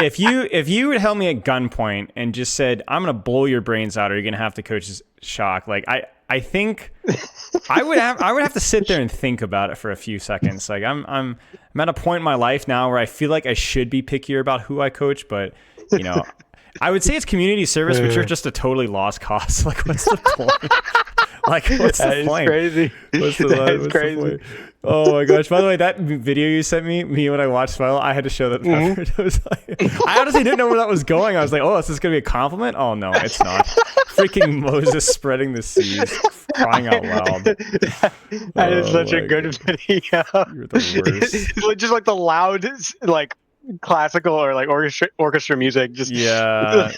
if you had held me at gunpoint and just said, I'm gonna blow your brains out or you're gonna have to coach shock, like I think I would have to sit there and think about it for a few seconds. Like I'm at a point in my life now where I feel like I should be pickier about who I coach, but you know, I would say it's community service, but you're just a totally lost cause. Like, what's the point? Like, what's the point? Crazy. What's That's crazy. the point? Oh my gosh! By the way, that video you sent me when I watched Smile, I had to show that. Pepper. I honestly didn't know where that was going. I was like, "Oh, is this gonna be a compliment?" Oh no, it's not. Freaking Moses spreading the seas, crying out loud. That is such a good video. You're the worst. Just like the loud, like classical or like orchestra music. Just yeah.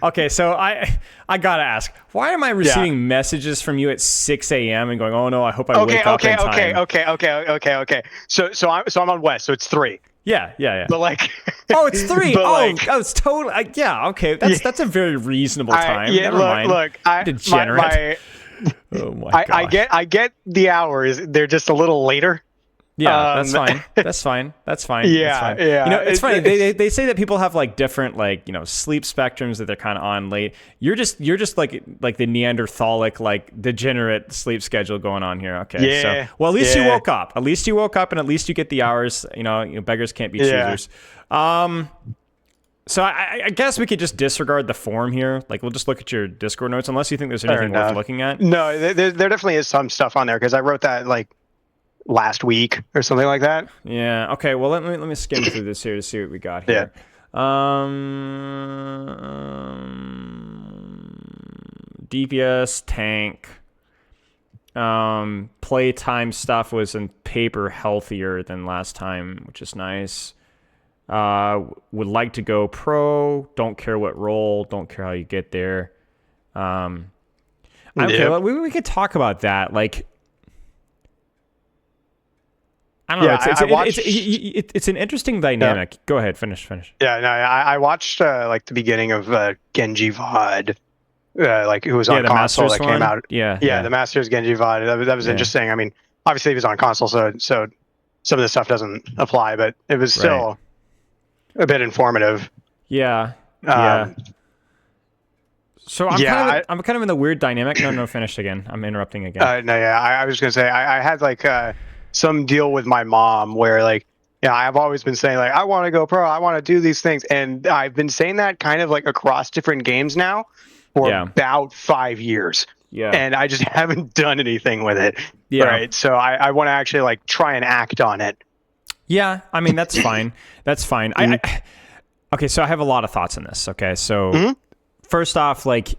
Okay, so I gotta ask, why am I receiving messages from you at 6 a.m. and going, oh no, I hope I wake up in time? Okay. So I'm on West, so it's 3. Yeah. But like, oh, it's 3. Like, it's totally. Yeah, okay. That's a very reasonable time. Never mind. Look, degenerate. Oh my gosh. I get the hours. They're just a little later. Yeah, that's fine. That's fine. Yeah. You know, it's funny. They say that people have like different like, you know, sleep spectrums that they're kind of on late. You're just like the Neanderthalic like degenerate sleep schedule going on here. Okay. Yeah. So well, at least you woke up. At least you woke up, and at least you get the hours. You know, beggars can't be choosers. So I guess we could just disregard the form here. Like, we'll just look at your Discord notes, unless you think there's anything worth looking at. No, there definitely is some stuff on there because I wrote that like last week or something like that. Yeah. Okay. Well, let me skim through this here to see what we got here. DPS tank. Playtime stuff was in paper healthier than last time, which is nice. Would like to go pro. Don't care what role. Don't care how you get there. Okay. Well, we could talk about that. Like, I don't know. It's an interesting dynamic. Yeah. Go ahead. Finish. Yeah, no, I watched like the beginning of Genji VOD, like who was on console that came out. Yeah, the Masters Genji VOD. That was interesting. I mean, obviously he was on console, so some of this stuff doesn't apply, but it was still a bit informative. Yeah. So I'm kind of in the weird dynamic. No, finish again. I'm interrupting again. I was gonna say I had like some deal with my mom where like, I've always been saying like, I want to go pro, I want to do these things, and I've been saying that kind of like across different games now for about 5 years. Yeah. And I just haven't done anything with it. Yeah. Right. So I want to actually like try and act on it. Yeah. I mean, that's fine. That's fine. Okay. So I have a lot of thoughts on this. Okay. So first off, like,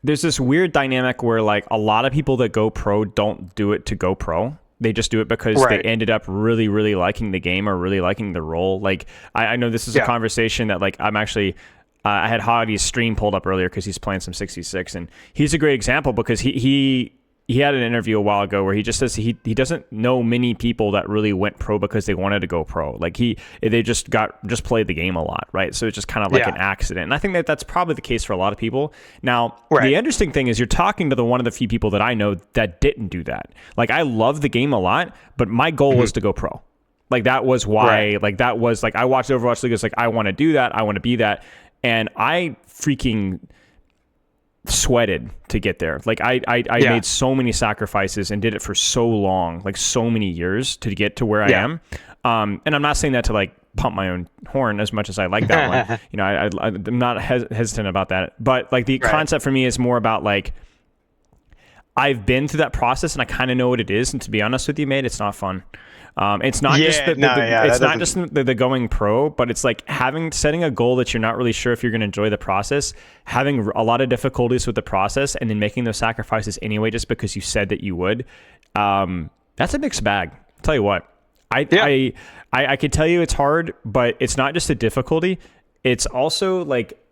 there's this weird dynamic where like a lot of people that go pro don't do it to go pro. They just do it because they ended up really, really liking the game or really liking the role. Like, I know this is a conversation that like I'm actually, I had Hoggy's stream pulled up earlier because he's playing some 66, and he's a great example because he had an interview a while ago where he just says he doesn't know many people that really went pro because they wanted to go pro. Like they just played the game a lot, right? So it's just kind of like an accident. And I think that's probably the case for a lot of people. Now, the interesting thing is you're talking to one of the few people that I know that didn't do that. Like, I love the game a lot, but my goal was to go pro. Like, that was why, like, that was like, I watched Overwatch League. It's like, I want to do that. I want to be that. And I freaking sweated to get there. Like, I made so many sacrifices and did it for so long, like so many years to get to where I am. And I'm not saying that to like pump my own horn as much as I like that one. You know, I'm not hesitant about that. But like the concept for me is more about like, I've been through that process and I kind of know what it is. And to be honest with you, mate, it's not fun. It's not just the going pro, but it's like setting a goal that you're not really sure if you're going to enjoy the process, having a lot of difficulties with the process, and then making those sacrifices anyway just because you said that you would. That's a mixed bag. I'll tell you what. I could tell you it's hard, but it's not just a difficulty. It's also like,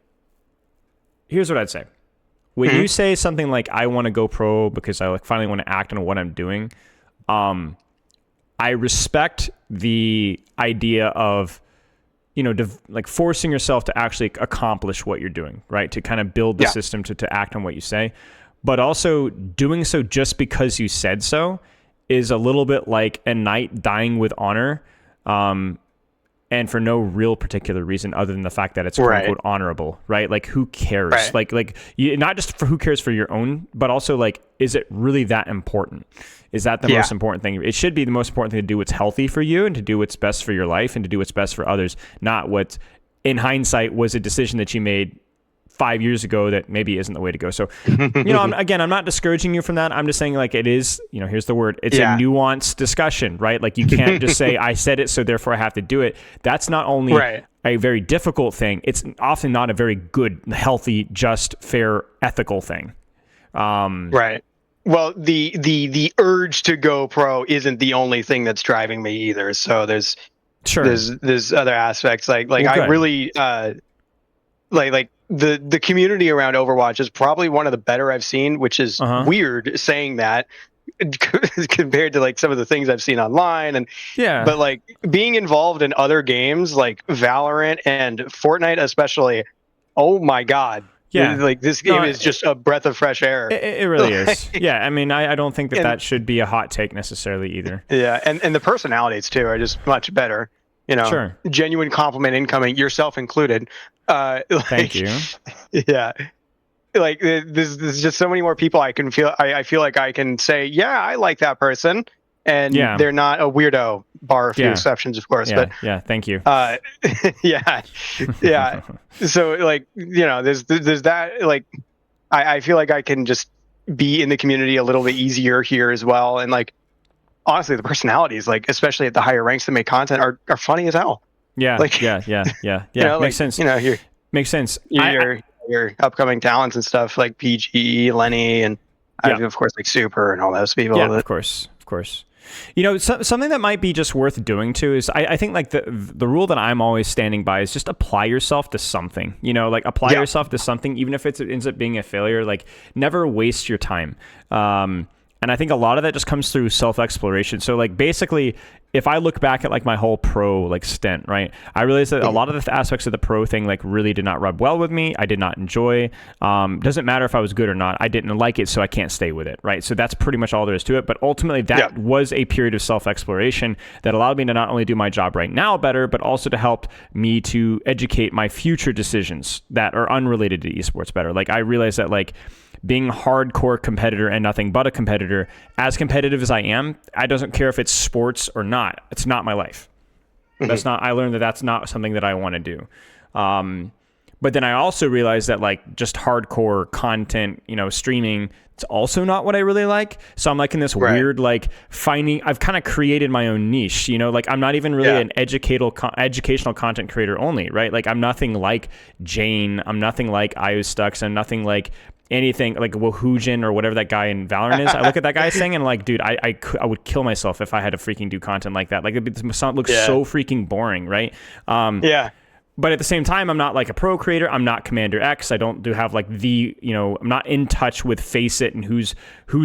here's what I'd say. When you say something like, I want to go pro because I like finally want to act on what I'm doing, I respect the idea of, you know, like forcing yourself to actually accomplish what you're doing, right? To kind of build the system to act on what you say. But also doing so just because you said so is a little bit like a knight dying with honor. and for no real particular reason other than the fact that it's quote Right. unquote honorable, right? Like who cares? Right. Like you, not just for who cares for your own, but also like, is it really that important? Is that the most important thing? It should be the most important thing to do what's healthy for you and to do what's best for your life and to do what's best for others, not what in hindsight was a decision that you made 5 years ago that maybe isn't the way to go. So, I'm not discouraging you from that. I'm just saying like it is, here's the word. It's a nuanced discussion, right? Like you can't just say, I said it, so therefore I have to do it. That's not only a very difficult thing. It's often not a very good, healthy, just, fair, ethical thing. Right. Well, the urge to go pro isn't the only thing that's driving me either. So there's other aspects like I really like the community around Overwatch is probably one of the better I've seen, which is weird saying that compared to like some of the things I've seen online. And but like being involved in other games like Valorant and Fortnite especially, oh my God. Yeah, like this game is just a breath of fresh air. It really is. Yeah, I mean, I don't think that should be a hot take necessarily either. Yeah, and the personalities too are just much better. Genuine compliment incoming, yourself included. Thank you. Yeah, like there's just so many more people I can feel. I feel like I can say, yeah, I like that person, and they're not a weirdo. Bar a few exceptions, of course. Thank you. Yeah. So like there's that. Like I feel like I can just be in the community a little bit easier here as well, and like honestly, the personalities, like especially at the higher ranks that make content, are funny as hell. Yeah, like, yeah. Makes sense. Makes sense. Your upcoming talents and stuff like PGE, Lenny, and of course like Super and all those people. Yeah, of course. Something that might be just worth doing too is I think like the rule that I'm always standing by is just apply yourself to something. Like apply yourself to something, even if it ends up being a failure. Like never waste your time. And I think a lot of that just comes through self-exploration. So like basically, if I look back at like my whole pro like stint, right, I realized that a lot of the aspects of the pro thing like really did not rub well with me. I did not enjoy. Doesn't matter if I was good or not. I didn't like it, so I can't stay with it, right? So that's pretty much all there is to it. But ultimately, that was a period of self-exploration that allowed me to not only do my job right now better, but also to help me to educate my future decisions that are unrelated to esports better. Like I realized that like being a hardcore competitor and nothing but a competitor, as competitive as I am, I don't care if it's sports or not. It's not my life. That's not. I learned that that's not something that I want to do. But then I also realized that like just hardcore content, streaming, it's also not what I really like. So I'm like in this weird like I've kind of created my own niche. Like I'm not even really an educational content creator only, right? Like I'm nothing like Jane. I'm nothing like IOStux. I'm nothing like anything like Wahoojan or whatever that guy in Valorant is. I look at that guy saying and like, dude, I would kill myself if I had to freaking do content like that. Like it looks so freaking boring, right? But at the same time, I'm not like a pro creator. I'm not Commander X. I don't have like I'm not in touch with Faceit and who's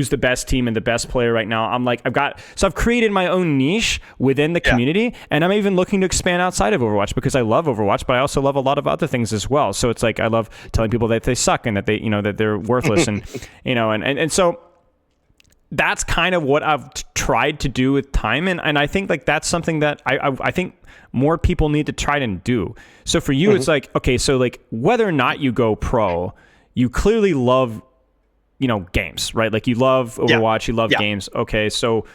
the best team and the best player right now. I'm like, I've created my own niche within the community, and I'm even looking to expand outside of Overwatch because I love Overwatch, but I also love a lot of other things as well. So it's like, I love telling people that they suck and that they, that they're worthless and, and so that's kind of what I've tried to do with time. And I think like that's something that I think more people need to try and do. So for you, it's like, okay, so like whether or not you go pro, you clearly love, games, right? Like you love Overwatch, you love games. Okay. So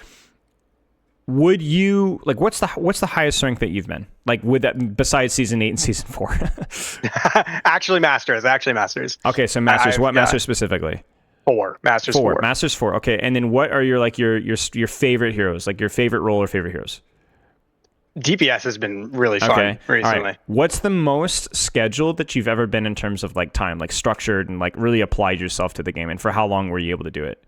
would you like, what's the highest rank that you've been like with that besides season 8 and season 4? Actually Masters. Okay. So Masters, what Masters specifically? Masters 4. Masters 4. Okay. And then what are your favorite heroes? Like your favorite role or favorite heroes? DPS has been really fun recently. All right. What's the most scheduled that you've ever been in terms of like time, like structured and like really applied yourself to the game? And for how long were you able to do it?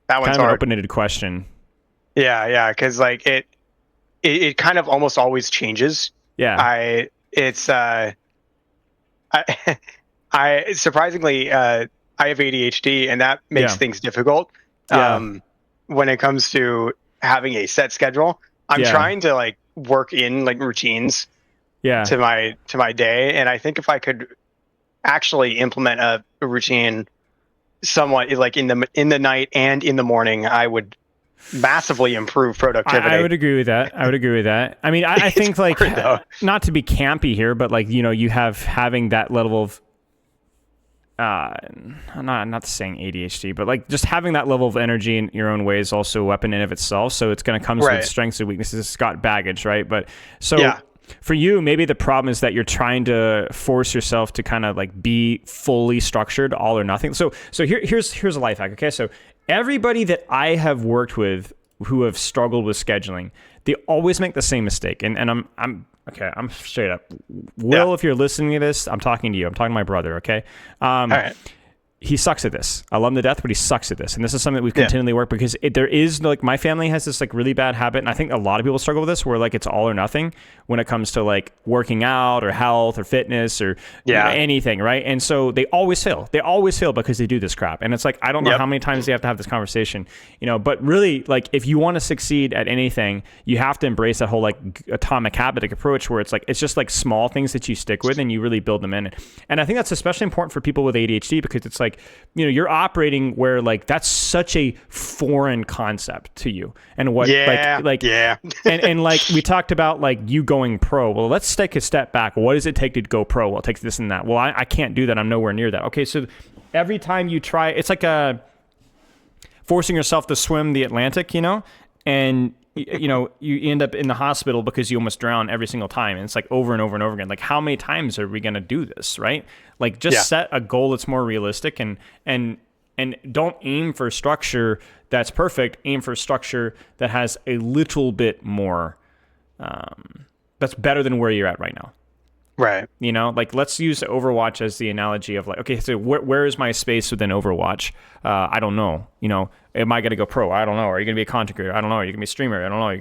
That one's kind of hard. An open-ended question. Yeah, because like it kind of almost always changes. Yeah. I surprisingly I have ADHD and that makes things difficult. When it comes to having a set schedule, I'm trying to like work in like routines to my day, and I think if I could actually implement a routine somewhat like in the night and in the morning, I would massively improve productivity. I would agree with that. I mean, I think like not to be campy here, but like, you having that level of not saying ADHD, but like just having that level of energy in your own way is also a weapon in of itself. So it's going to come with strengths and weaknesses. It's got baggage, right? But so for you, maybe the problem is that you're trying to force yourself to kind of like be fully structured, all or nothing. So here's a life hack. Okay, so everybody that I have worked with who have struggled with scheduling, they always make the same mistake. And I'm straight up. Will, if you're listening to this, I'm talking to you. I'm talking to my brother, okay? All right. He sucks at this. I love him to death, but he sucks at this. And this is something that we've continually worked because there is like my family has this like really bad habit. And I think a lot of people struggle with this where like it's all or nothing when it comes to like working out or health or fitness or anything. Right. And so they always fail. They always fail because they do this crap. And it's like, I don't know how many times they have to have this conversation, but really like if you want to succeed at anything, you have to embrace that whole like atomic habit approach where it's like, it's just like small things that you stick with and you really build them in. And I think that's especially important for people with ADHD because it's like, you're operating where like that's such a foreign concept to you and what and like we talked about like you going pro. Well, let's take a step back. What does it take to go pro? Well, it takes this and that. Well, I can't do that. I'm nowhere near that. Okay, so every time you try, it's like forcing yourself to swim the Atlantic, and you end up in the hospital because you almost drown every single time. And it's like over and over and over again. Like how many times are we going to do this? Right. Like just set a goal that's more realistic and don't aim for structure that's perfect. Aim for structure that has a little bit more, that's better than where you're at right now. Right. Like let's use Overwatch as the analogy of like, okay, so where is my space within Overwatch? I don't know. Am I going to go pro? I don't know. Are you going to be a content creator? I don't know. Are you going to be a streamer? I don't know. Are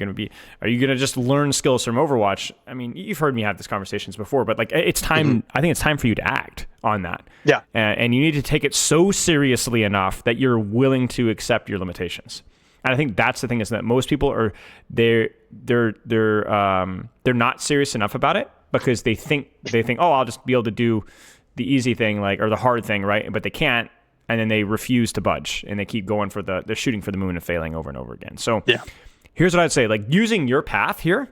you going to just learn skills from Overwatch? I mean, you've heard me have these conversations before, but like it's time, I think it's time for you to act on that. Yeah. And you need to take it so seriously enough that you're willing to accept your limitations. And I think that's the thing is that most people are, they're not serious enough about it. Because they think, oh, I'll just be able to do the easy thing, like or the hard thing, right? But they can't, and then they refuse to budge, and they keep going for they're shooting for the moon and failing over and over again. So, here's what I'd say: like using your path here.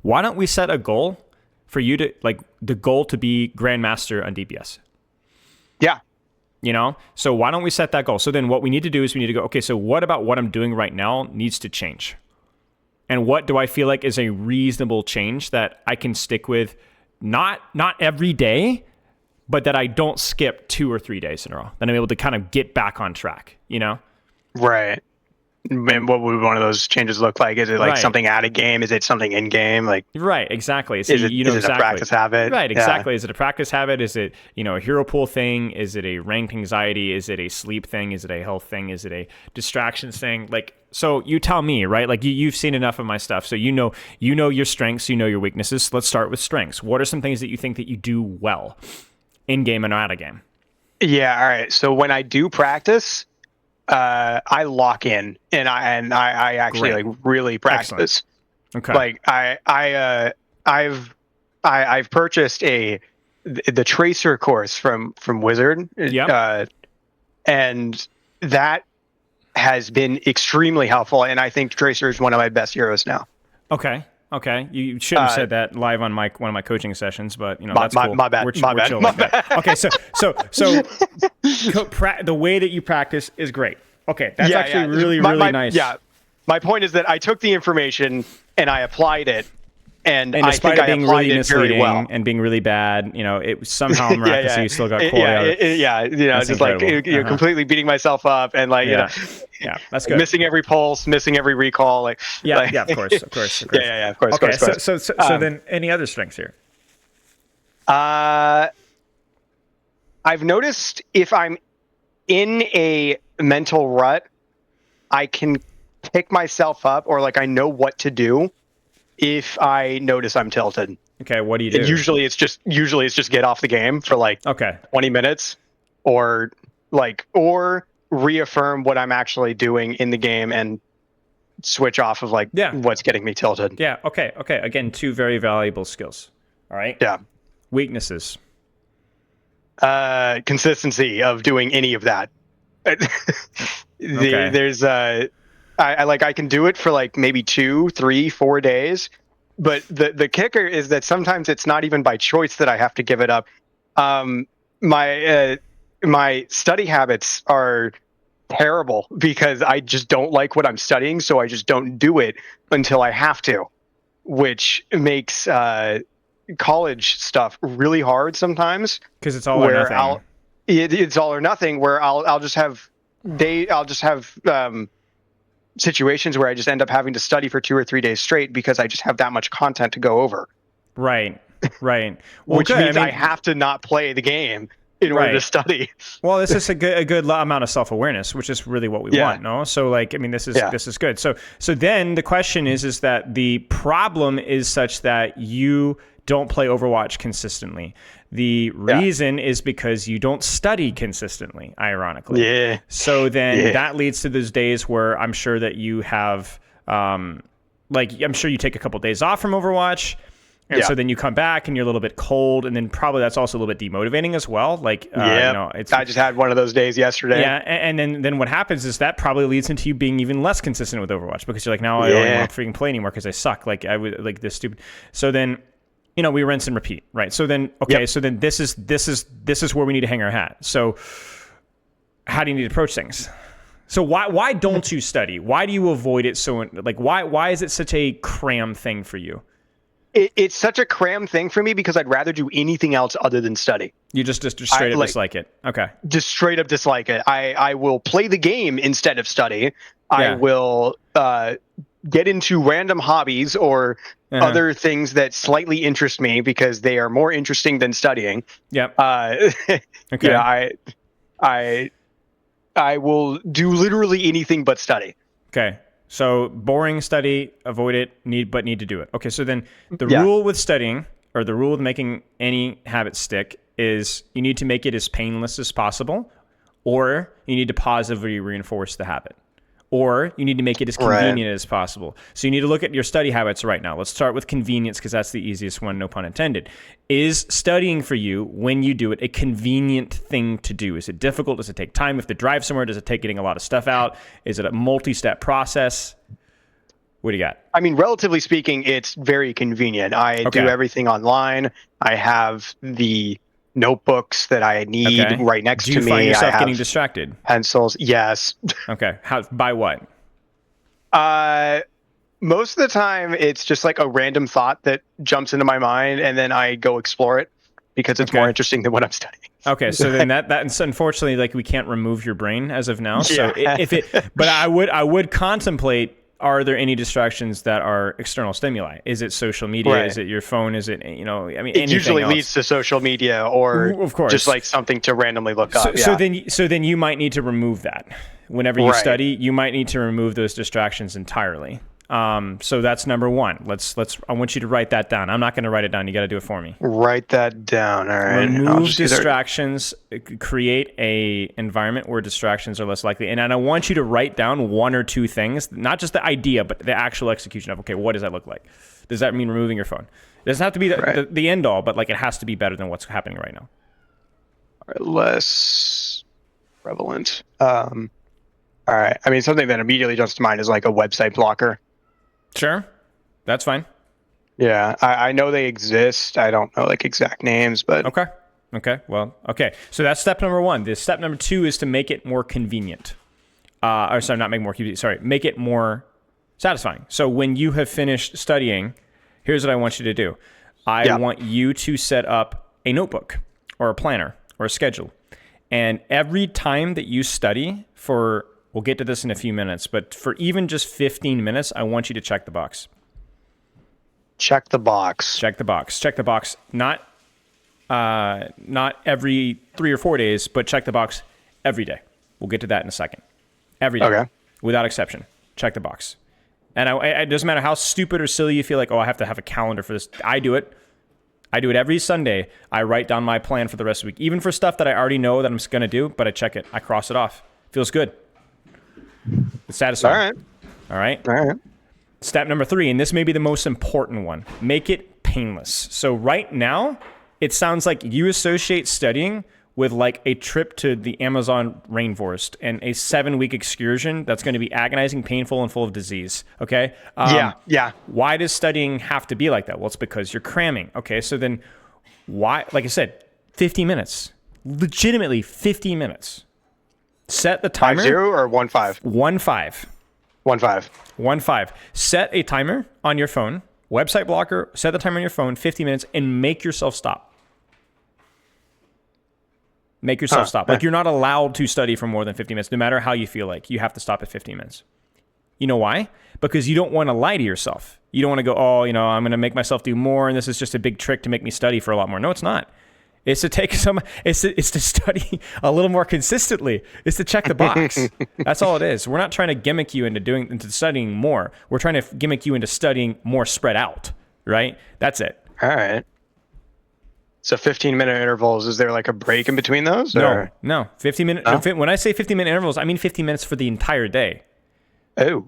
Why don't we set a goal for you to like the goal to be Grandmaster on DPS? Yeah. So why don't we set that goal? So then what we need to do is we need to go, okay, so what about what I'm doing right now needs to change? And what do I feel like is a reasonable change that I can stick with, not every day, but that I don't skip 2 or 3 days in a row. Then I'm able to kind of get back on track, Right. And what would one of those changes look like? Is it like something out of game? Is it something in game? Like right, exactly. So is it a practice habit? Right, exactly. Is it a practice habit? Is it a hero pool thing? Is it a ranked anxiety? Is it a sleep thing? Is it a health thing? Is it a distractions thing? Like so, you tell me, right? Like you've seen enough of my stuff, so you know your strengths, you know your weaknesses. Let's start with strengths. What are some things that you think that you do well, in game and out of game? Yeah. All right. So when I do practice. I lock in and I actually like really practice. Excellent. Okay. Like I've purchased the Tracer course from Wizard. Yeah. And that has been extremely helpful. And I think Tracer is one of my best heroes now. Okay. You shouldn't have said that live on one of my coaching sessions, but that's cool. My bad. We're chill like that. Okay, so the way that you practice is great. Okay, that's actually really nice. Yeah, my point is that I took the information and I applied it, and I despite think it being I applied really it very well. misleading and being really bad, it somehow miraculously you still got quality. It's just like you're completely beating myself up and like yeah, that's good. Missing every pulse, missing every recall, of course. Yeah, of course. Okay, so then any other strengths here? I've noticed if I'm in a mental rut, I can pick myself up, or like I know what to do if I notice I'm tilted. Okay, what do you do? And usually it's just get off the game for like 20 minutes, or reaffirm what I'm actually doing in the game and switch off of what's getting me tilted. Yeah. Okay. Again, 2 very valuable skills. All right. Yeah. Weaknesses. Consistency of doing any of that. There's I can do it for like maybe 2, 3, 4 days. But the kicker is that sometimes it's not even by choice that I have to give it up. Um, my study habits are terrible because I just don't like what I'm studying, so I just don't do it until I have to, which makes college stuff really hard sometimes. Because it's all or nothing. It's all or nothing. Where I'll just have situations where I just end up having to study for 2 or 3 days straight because I just have that much content to go over. Right. Well, which means I have to not play the game in order to study. Well, this is a good amount of self-awareness, which is really what we want, no? So like, I mean, this is good. So then the question is that the problem is such that you don't play Overwatch consistently. The reason is because you don't study consistently, ironically. Yeah. So then that leads to those days where I'm sure that you have, I'm sure you take a couple days off from Overwatch. And so then you come back and you're a little bit cold, and then probably that's also a little bit demotivating as well. Like, I just had one of those days yesterday. Yeah, and then what happens is that probably leads into you being even less consistent with Overwatch because you're like, now I don't even want to freaking play anymore because I suck. Like I would like this stupid. So then, we rinse and repeat, right? So then, so then this is where we need to hang our hat. So how do you need to approach things? So why don't you study? Why do you avoid it? So like why is it such a cram thing for you? It's such a cram thing for me because I'd rather do anything else other than study. You just straight up dislike it. Okay. Just straight up dislike it. I will play the game instead of study. I will get into random hobbies or other things that slightly interest me because they are more interesting than studying. Yep. Okay. Yeah, I will do literally anything but study. Okay. So boring study, avoid it, need to do it. Okay, so then the rule with studying, or the rule with making any habit stick, is you need to make it as painless as possible, or you need to positively reinforce the habit, or you need to make it as convenient as possible. So you need to look at your study habits right now. Let's start with convenience because that's the easiest one, no pun intended. Is studying for you, when you do it, a convenient thing to do? Is it difficult? Does it take time? If to drive somewhere, does it take getting a lot of stuff out? Is it a multi-step process? What do you got? I mean, relatively speaking, it's very convenient. I do everything online. I have the notebooks that I need right next to me. Do you find yourself getting distracted? Pencils, yes. Okay. By what? Most of the time, it's just like a random thought that jumps into my mind, and then I go explore it because it's more interesting than what I'm studying. Okay, so then that's unfortunately, like, we can't remove your brain as of now. So but I would contemplate. Are there any distractions that are external stimuli? Is it social media? Right. Is it your phone? Is it, it usually leads to social media or of course. Just like something to randomly look up. So then you might need to remove that. Whenever you study, you might need to remove those distractions entirely. So that's number one. I want you to write that down. I'm not going to write it down. You got to do it for me. Write that down. All right. Remove distractions. Create a environment where distractions are less likely. And I want you to write down 1 or 2 things, not just the idea, but the actual execution of, okay, what does that look like? Does that mean removing your phone? It doesn't have to be the end all, but like it has to be better than what's happening right now. Less prevalent. All right. I mean, something that immediately jumps to mind is like a website blocker. Sure. That's fine. Yeah. I know they exist. I don't know like exact names, but. Okay. Well, okay. So that's step number 1. The step number 2 is to make it more convenient. Make it more satisfying. So when you have finished studying, here's what I want you to do. I want you to set up a notebook or a planner or a schedule. And every time that you study we'll get to this in a few minutes, but for even just 15 minutes, I want you to check the box. Check the box. Check the box. Check the box. Not every 3 or 4 days, but check the box every day. We'll get to that in a second. Every day. Okay. Without exception. Check the box. And it doesn't matter how stupid or silly you feel like, I have to have a calendar for this. I do it. I do it every Sunday. I write down my plan for the rest of the week, even for stuff that I already know that I'm going to do, but I check it. I cross it off. Feels good. It's satisfying. All right. Step number 3, and this may be the most important one, make it painless. So right now, it sounds like you associate studying with like a trip to the Amazon rainforest and a 7-week excursion that's going to be agonizing, painful, and full of disease. Okay. Yeah. Why does studying have to be like that? Well, it's because you're cramming. Okay. So then why, like I said, 50 minutes, legitimately 50 minutes. Set the timer. 5-0 or 1-5? 1-5. 1-5. 1-5. Set a timer on your phone, website blocker, set the timer on your phone, 50 minutes, and make yourself stop. Make yourself stop. Like, you're not allowed to study for more than 50 minutes, no matter how you feel like. You have to stop at 15 minutes. You know why? Because you don't want to lie to yourself. You don't want to go, oh, you know, I'm going to make myself do more, and this is just a big trick to make me study for a lot more. No, it's not. It's to take it's to study a little more consistently. It's to check the box. That's all it is. We're not trying to gimmick you into studying more. We're trying to gimmick you into studying more spread out, right? That's it. All right. So 15-minute intervals, is there like a break in between those? Or? No. 50-minute. No? When I say 50-minute intervals, I mean 50 minutes for the entire day. Oh.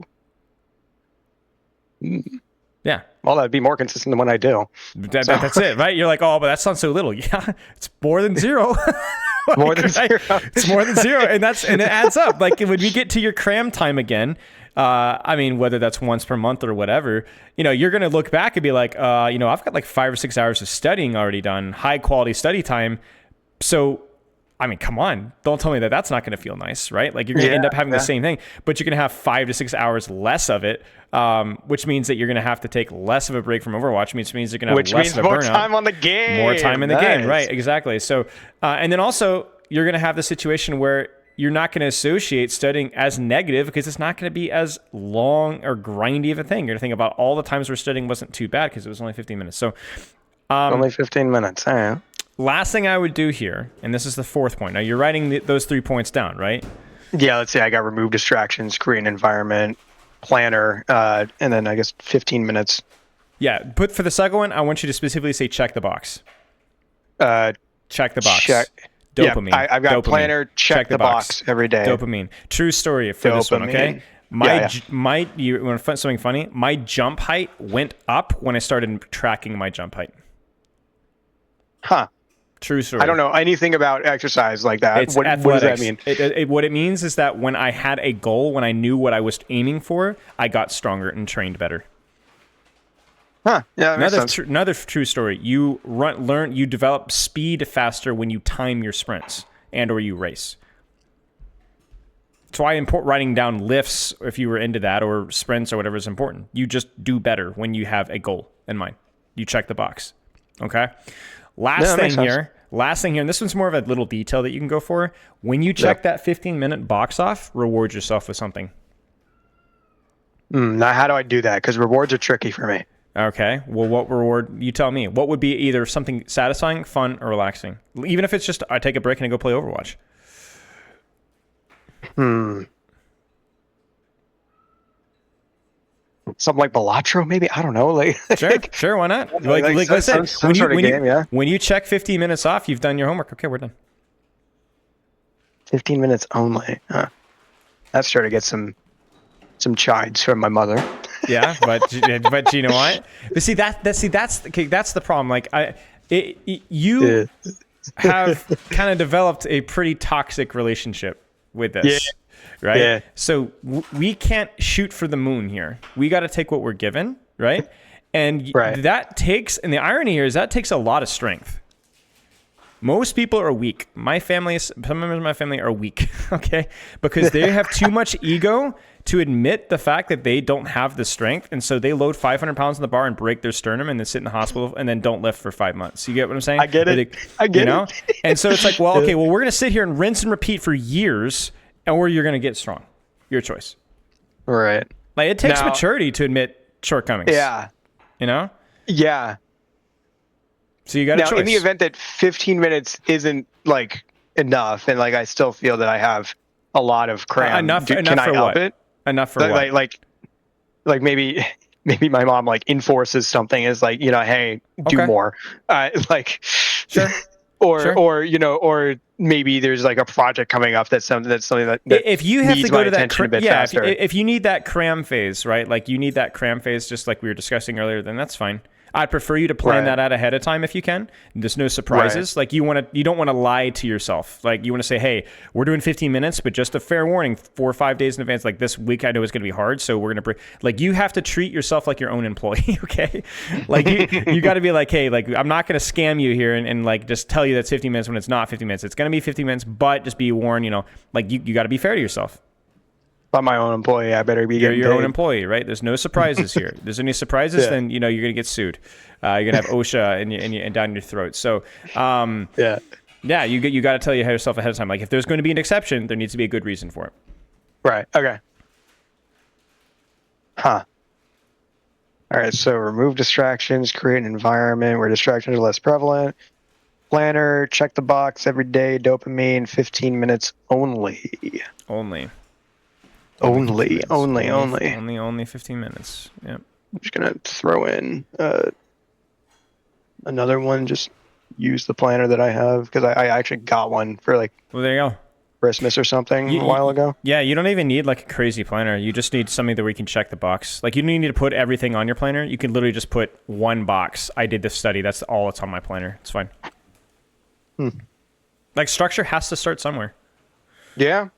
Yeah. Well, that'd be more consistent than what I do. That's it, right? You're like, oh, but that sounds so little. Yeah, it's more than zero. More than zero. It's more than zero, and it adds up. Like when we get to your cram time again, I mean, whether that's once per month or whatever, you know, you're gonna look back and be like, you know, I've got like 5 or 6 hours of studying already done, high quality study time. So, I mean, come on, don't tell me that that's not going to feel nice, right? Like you're going to end up having the same thing, but you're going to have 5 to 6 hours less of it, which means that you're going to have to take less of a break from Overwatch, which means you're going to have less of a burnout. More time on the game. More time in the game, right? Exactly. So, and then also you're going to have the situation where you're not going to associate studying as negative because it's not going to be as long or grindy of a thing. You're going to think about all the times where studying wasn't too bad because it was only 15 minutes. So, only 15 minutes. All right. Last thing I would do here, and this is the 4th point. Now, you're writing those 3 points down, right? Yeah, let's say I got remove distractions, create an environment, planner, and then I guess 15 minutes. Yeah, but for the second one, I want you to specifically say check the box. Check the box. Check. Dopamine. Yeah, I've got Dopamine. Planner, check the box every day. Dopamine. True story for this one, okay? You want something funny? My jump height went up when I started tracking my jump height. Huh. True story. I don't know anything about exercise like that. What does that mean? What it means is that when I had a goal, when I knew what I was aiming for, I got stronger and trained better. Huh. Yeah, that makes sense. Another true story. You you develop speed faster when you time your sprints and or you race. That's why writing down lifts, if you were into that, or sprints or whatever is important. You just do better when you have a goal in mind. You check the box. Okay? Last thing here, and this one's more of a little detail that you can go for. When you check that 15-minute box off, reward yourself with something. Now, how do I do that? Because rewards are tricky for me. Okay. Well, what reward? You tell me. What would be either something satisfying, fun, or relaxing? Even if it's just I take a break and I go play Overwatch. Something like Balatro, maybe? I don't know. Like Sure, why not? Like I said, when you check 15 minutes off, you've done your homework. Okay, we're done. 15 minutes only. Huh. That's sure to get some chides from my mother. Yeah, but you know what? But see that's the problem. Like you have kind of developed a pretty toxic relationship with this. Yeah. Right? Yeah. So we can't shoot for the moon here. We got to take what we're given, right? And that takes, and the irony here is that takes a lot of strength. Most people are weak. Some members of my family are weak, okay? Because they have too much ego to admit the fact that they don't have the strength. And so they load 500 pounds in the bar and break their sternum and then sit in the hospital and then don't lift for 5 months. You get what I'm saying? I get it. And so it's like, well, okay, well, we're going to sit here and rinse and repeat for years, or you're going to get strong. Your choice. Right. Like, it takes maturity to admit shortcomings. Yeah. You know? Yeah. So you got a choice. In the event that 15 minutes isn't like enough, and like I still feel that I have a lot of cram. Enough can I for help what? it? Enough for what? Like maybe my mom like enforces something is like, hey, do more. Like sure. or maybe there's like a project coming up that's something that if you have needs to go my to that attention a bit yeah, faster. if you need that cram phase, right? Like you need that cram phase, just like we were discussing earlier, then that's fine. I'd prefer you to plan Right. that out ahead of time if you can. There's no surprises. Like you don't want to lie to yourself. Like you want to say, hey, we're doing 15 minutes, but just a fair warning, 4 or 5 days in advance. Like this week, I know is going to be hard, so we're gonna like you have to treat yourself like your own employee. Okay, like you got to be like, hey, like I'm not going to scam you here and like just tell you that's 15 minutes when it's not 15 minutes. It's going to be 15 minutes, but just be warned. Like you got to be fair to yourself. If I'm my own employee, I better be You're getting your own paid. employee, right? There's no surprises here. If there's any surprises, Yeah. then you're gonna get sued. You're gonna have OSHA and down your throat. So, Yeah. yeah, you got to tell yourself ahead of time. Like if there's going to be an exception, there needs to be a good reason for it. Right. Okay. Huh. All right. So remove distractions, create an environment where distractions are less prevalent. Planner, check the box every day. Dopamine, 15 minutes only. Only 15 Only. minutes. Only 15 minutes. Yeah. I'm just gonna throw in another one. Just use the planner that I have because I actually got one for like Well, there you go. Christmas or something a while ago. Yeah, you don't even need like a crazy planner. You just need something that we can check the box. Like you don't need to put everything on your planner. You can literally just put one box. I did this study. That's all that's on my planner. It's fine. Like structure has to start somewhere. Yeah.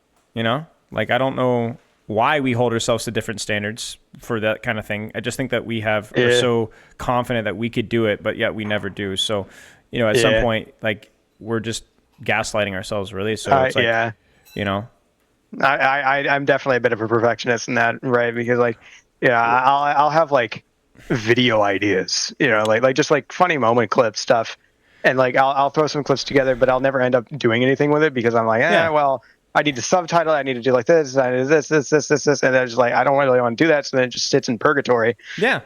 Like I don't know why we hold ourselves to different standards for that kind of thing. I just think that are so confident that we could do it, but yet we never do. So, at some point, like we're just gaslighting ourselves, really. So it's like, yeah. I'm definitely a bit of a perfectionist in that, right? Because like, yeah, I'll have like video ideas, like just like funny moment clip stuff, and like I'll throw some clips together, but I'll never end up doing anything with it because I'm like, well, I need to subtitle it. I need to do like this, I need this, and then just like I don't really want to do that, so then it just sits in purgatory. Yeah,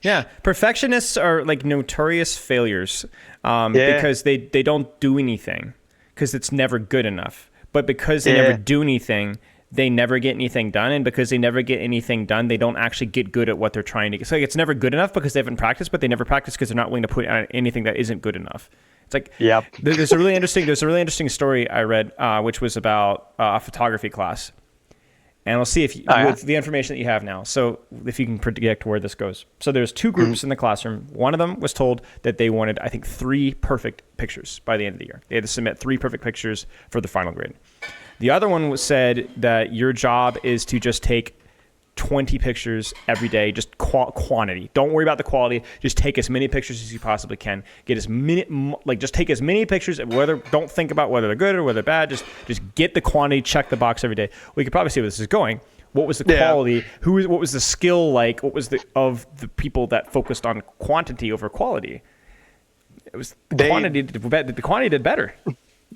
yeah. Perfectionists are like notorious failures because they don't do anything because it's never good enough. But because they never do anything, they never get anything done, and because they never get anything done, they don't actually get good at what they're trying to get. So like, it's never good enough because they haven't practiced, but they never practice because they're not willing to put on anything that isn't good enough. It's like there's a really interesting story I read, which was about a photography class, and we'll see if with the information that you have now. So if you can predict where this goes. So there's two groups in the classroom. One of them was told that they wanted, I think, 3 perfect pictures by the end of the year. They had to submit 3 perfect pictures for the final grade. The other one said that your job is to just take 20 pictures every day, just quantity. Don't worry about the quality. Just take as many pictures as you possibly can. Get as many, just take as many pictures. Don't think about whether they're good or whether they're bad. Just get the quantity. Check the box every day. We could probably see where this is going. What was the quality? What was the skill like? What was the people that focused on quantity over quality? It was quantity. The quantity did better.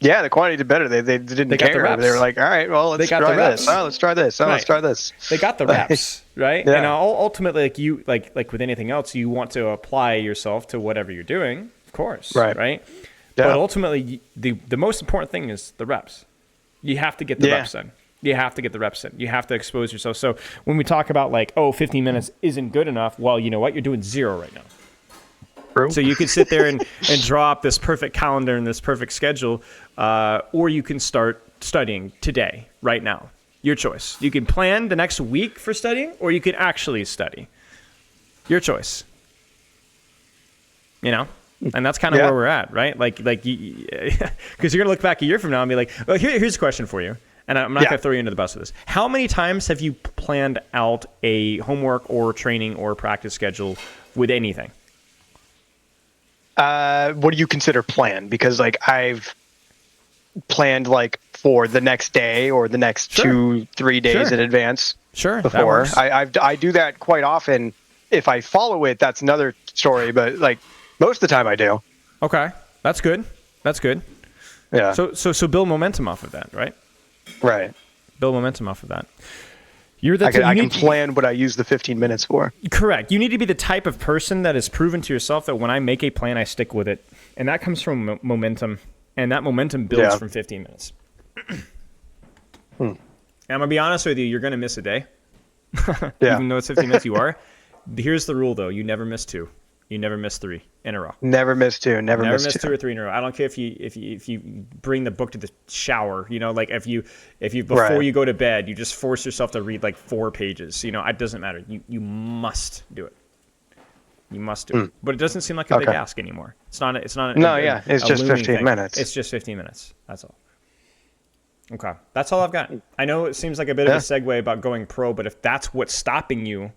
Yeah, the quantity did better. They didn't care. They were like, all right, well, let's try this. Oh, let's try this. Oh, let's try this. They got the reps, right? Yeah. And ultimately, like with anything else, you want to apply yourself to whatever you're doing, of course, right? Yeah. But ultimately, the most important thing is the reps. You have to get the reps in. You have to get the reps in. You have to expose yourself. So when we talk about 15 minutes isn't good enough, well, you know what? You're doing 0 right now. So you could sit there and draw up this perfect calendar and this perfect schedule, or you can start studying today, right now. Your choice. You can plan the next week for studying, or you can actually study. Your choice. And that's kind of where we're at, right? Like, because you're gonna look back a year from now and be like, "Oh, here's a question for you," and I'm not gonna throw you into the bus with this. How many times have you planned out a homework or training or practice schedule with anything? What do you consider planned? Because I've planned for the next day or the next 2-3 days in advance. Sure. Before I do that quite often. If I follow it, that's another story. But most of the time, I do. Okay, that's good. Yeah. So build momentum off of that, right? Right. Build momentum off of that. I can plan what I use the 15 minutes for. Correct. You need to be the type of person that has proven to yourself that when I make a plan, I stick with it. And that comes from momentum. And that momentum builds from 15 minutes. And I'm going to be honest with you, you're going to miss a day. Even though it's 15 minutes, you are. Here's the rule, though. You never miss 2. You never miss 3 in a row. Never miss 2. Never miss 2. 2 or 3 in a row. I don't care if you bring the book to the shower. Like if you before you go to bed, you just force yourself to read like 4 pages. It doesn't matter. You must do it. You must do it. But it doesn't seem like a big ask anymore. It's not. It's just 15 minutes. It's just 15 minutes. That's all. Okay, that's all I've got. I know it seems like a bit of a segue about going pro, but if that's what's stopping you,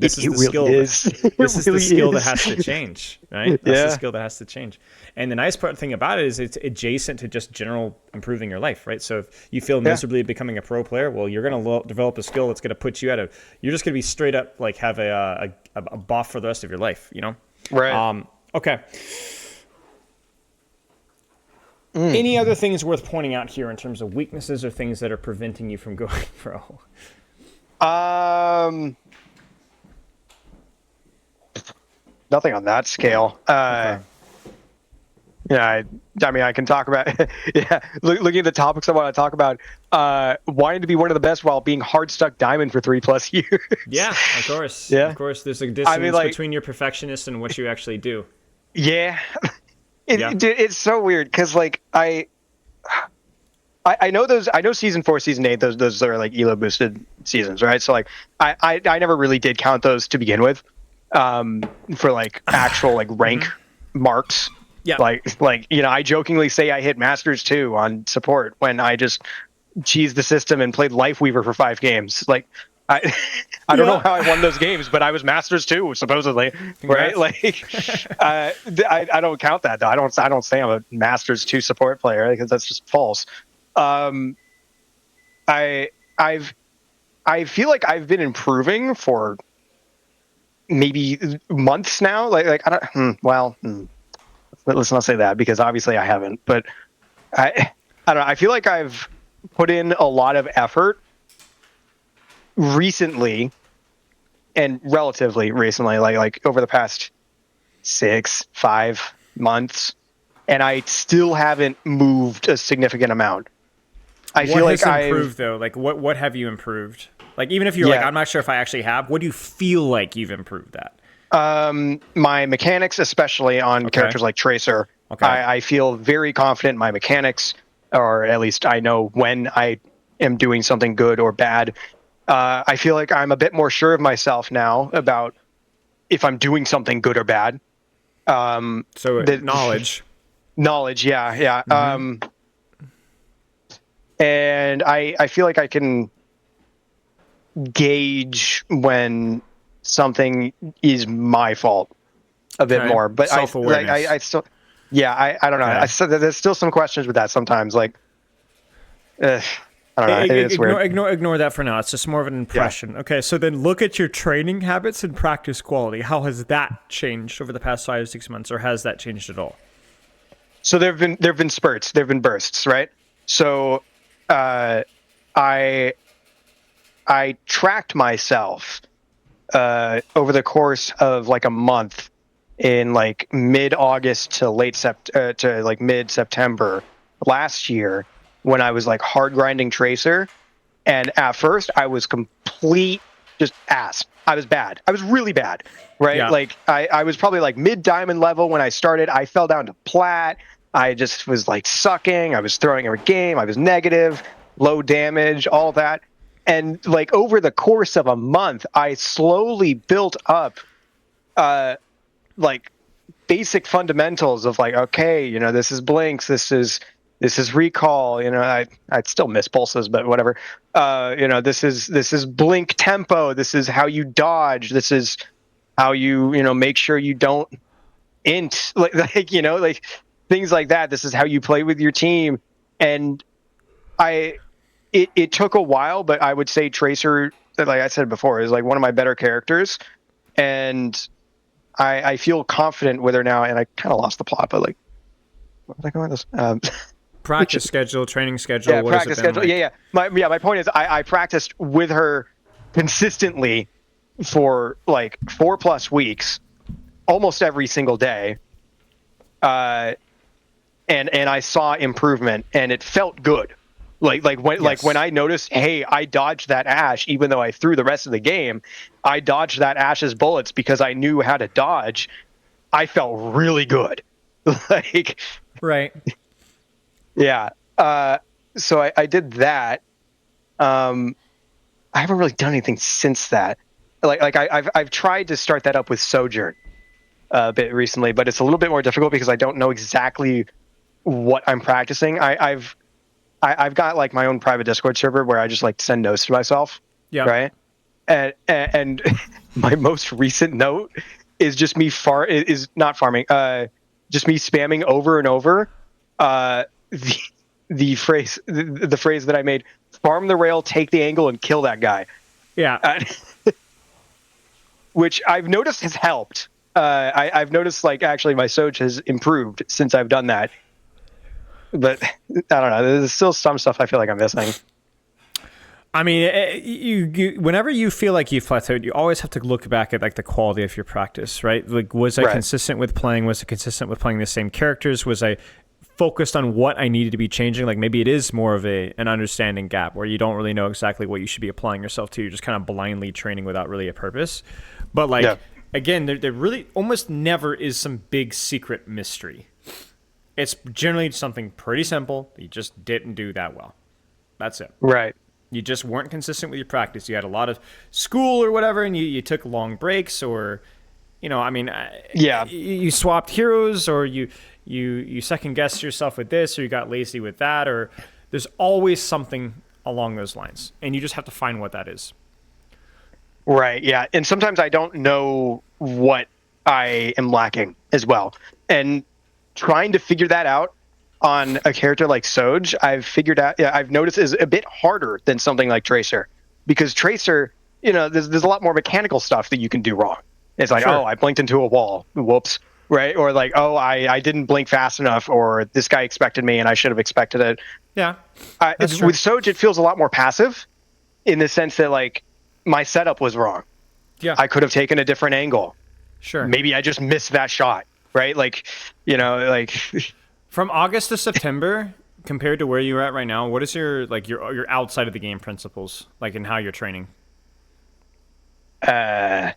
this is the skill. This is the skill that has to change, right? That's the skill that has to change. And the nice thing about it is it's adjacent to just general improving your life, right? So if you feel miserably becoming a pro player, well, you're going to develop a skill that's going to put you you're just going to be straight up like have a buff for the rest of your life, Right. Okay. Any other things worth pointing out here in terms of weaknesses or things that are preventing you from going pro? Nothing on that scale. Okay. Yeah, I mean, I can talk about. Looking at the topics I want to talk about. Wanting to be one of the best while being hard stuck diamond for 3+ years. Yeah, of course. Yeah, of course. There's a distance between your perfectionist and what you actually do. Yeah. Dude, it's so weird because like I know season 4, season 8, those are like elo boosted seasons, right? So like I never really did count those to begin with, for like actual like rank marks. Yeah. Like I jokingly say I hit Masters 2 on support when I just cheesed the system and played Lifeweaver for 5 games. Like I don't know how I won those games, but I was Masters 2 supposedly. Congrats. Right? Like I don't count that though. I don't say I'm a Masters 2 support player because that's just false. I feel like I've been improving for maybe months now. Like I don't. Let's not say that because obviously I haven't. But I don't know. I feel like I've put in a lot of effort recently, and relatively recently, like over the past 5 months, and I still haven't moved a significant amount. I feel like I've improved though. Like what have you improved? Like even if you're like I'm not sure if I actually have. What do you feel like you've improved at? My mechanics, especially on characters like Tracer. Okay. I feel very confident in my mechanics, or at least I know when I am doing something good or bad. I feel like I'm a bit more sure of myself now about if I'm doing something good or bad. Knowledge. Knowledge, yeah. And I feel like I can gauge when something is my fault a bit more. But self-awareness. I still, I don't know. Okay. There's still some questions with that sometimes. Like, I don't know. It's weird. Ignore that for now. It's just more of an impression. Yeah. Okay, so then look at your training habits and practice quality. How has that changed over the past 5 to 6 months, or has that changed at all? So there've been spurts, there've been bursts, right? So, I tracked myself over the course of like a month in like mid-August to mid-September last year, when I was like hard grinding Tracer, and at first I was complete just ass. I was bad. I was really bad, right? Yeah. Like I was probably like mid-diamond level when I started. I fell down to plat. I just was like sucking. I was throwing every game. I was negative, low damage, all that. And like over the course of a month, I slowly built up like basic fundamentals of like, okay, this is blinks, this is recall, I'd still miss pulses, but whatever. This is blink tempo, this is how you dodge, this is how you make sure you don't int, like things like that. This is how you play with your team. And it took a while, but I would say Tracer, like I said before, is like one of my better characters, and I feel confident with her now. And I kind of lost the plot, but like, what was I going with this? Practice schedule, training schedule. Yeah, practice schedule. Like? My point is, I practiced with her consistently for like 4+ weeks, almost every single day. And I saw improvement, and it felt good. Like when I noticed, hey, I dodged that Ashe, even though I threw the rest of the game, I dodged that Ashe's bullets because I knew how to dodge. I felt really good. Like, Right. yeah. So I did that. I haven't really done anything since that. I've tried to start that up with Sojourn a bit recently, but it's a little bit more difficult because I don't know exactly what I'm practicing. I've got like my own private Discord server where I just like send notes to myself, Yeah. right? And my most recent note is just me is not farming, just me spamming over and over the the phrase that I made: farm the rail, take the angle, and kill that guy. Yeah. Which I've noticed has helped. I've noticed like actually my Soj has improved since I've done that. But I don't know. There's still some stuff I feel like I'm missing. I mean, you whenever you feel like you've plateaued, you always have to look back at like the quality of your practice, right? Like, was I consistent with playing? Was I consistent with playing the same characters? Was I focused on what I needed to be changing? Like maybe it is more of an understanding gap where you don't really know exactly what you should be applying yourself to. You're just kind of blindly training without really a purpose. But like, again, there really almost never is some big secret mystery. It's generally something pretty simple. You just didn't do that well. That's it. Right. You just weren't consistent with your practice. You had a lot of school or whatever, and you took long breaks, or, you know, I mean, you swapped heroes, or you second guessed yourself with this, or you got lazy with that, or there's always something along those lines, and you just have to find what that is. Right. Yeah. And sometimes I don't know what I am lacking as well, and trying to figure that out on a character like Soj, I've noticed is a bit harder than something like Tracer, because Tracer, you know, there's a lot more mechanical stuff that you can do wrong. It's like, oh, I blinked into a wall, whoops, right? Or like, oh, I didn't blink fast enough, or this guy expected me and I should have expected it. Yeah, with Soj, it feels a lot more passive, in the sense that like my setup was wrong. Yeah, I could have taken a different angle. Sure. Maybe I just missed that shot, right? Like, you know, like. From August to September, compared to where you're at right now, what is your outside of the game principles, like in how you're training? Huh?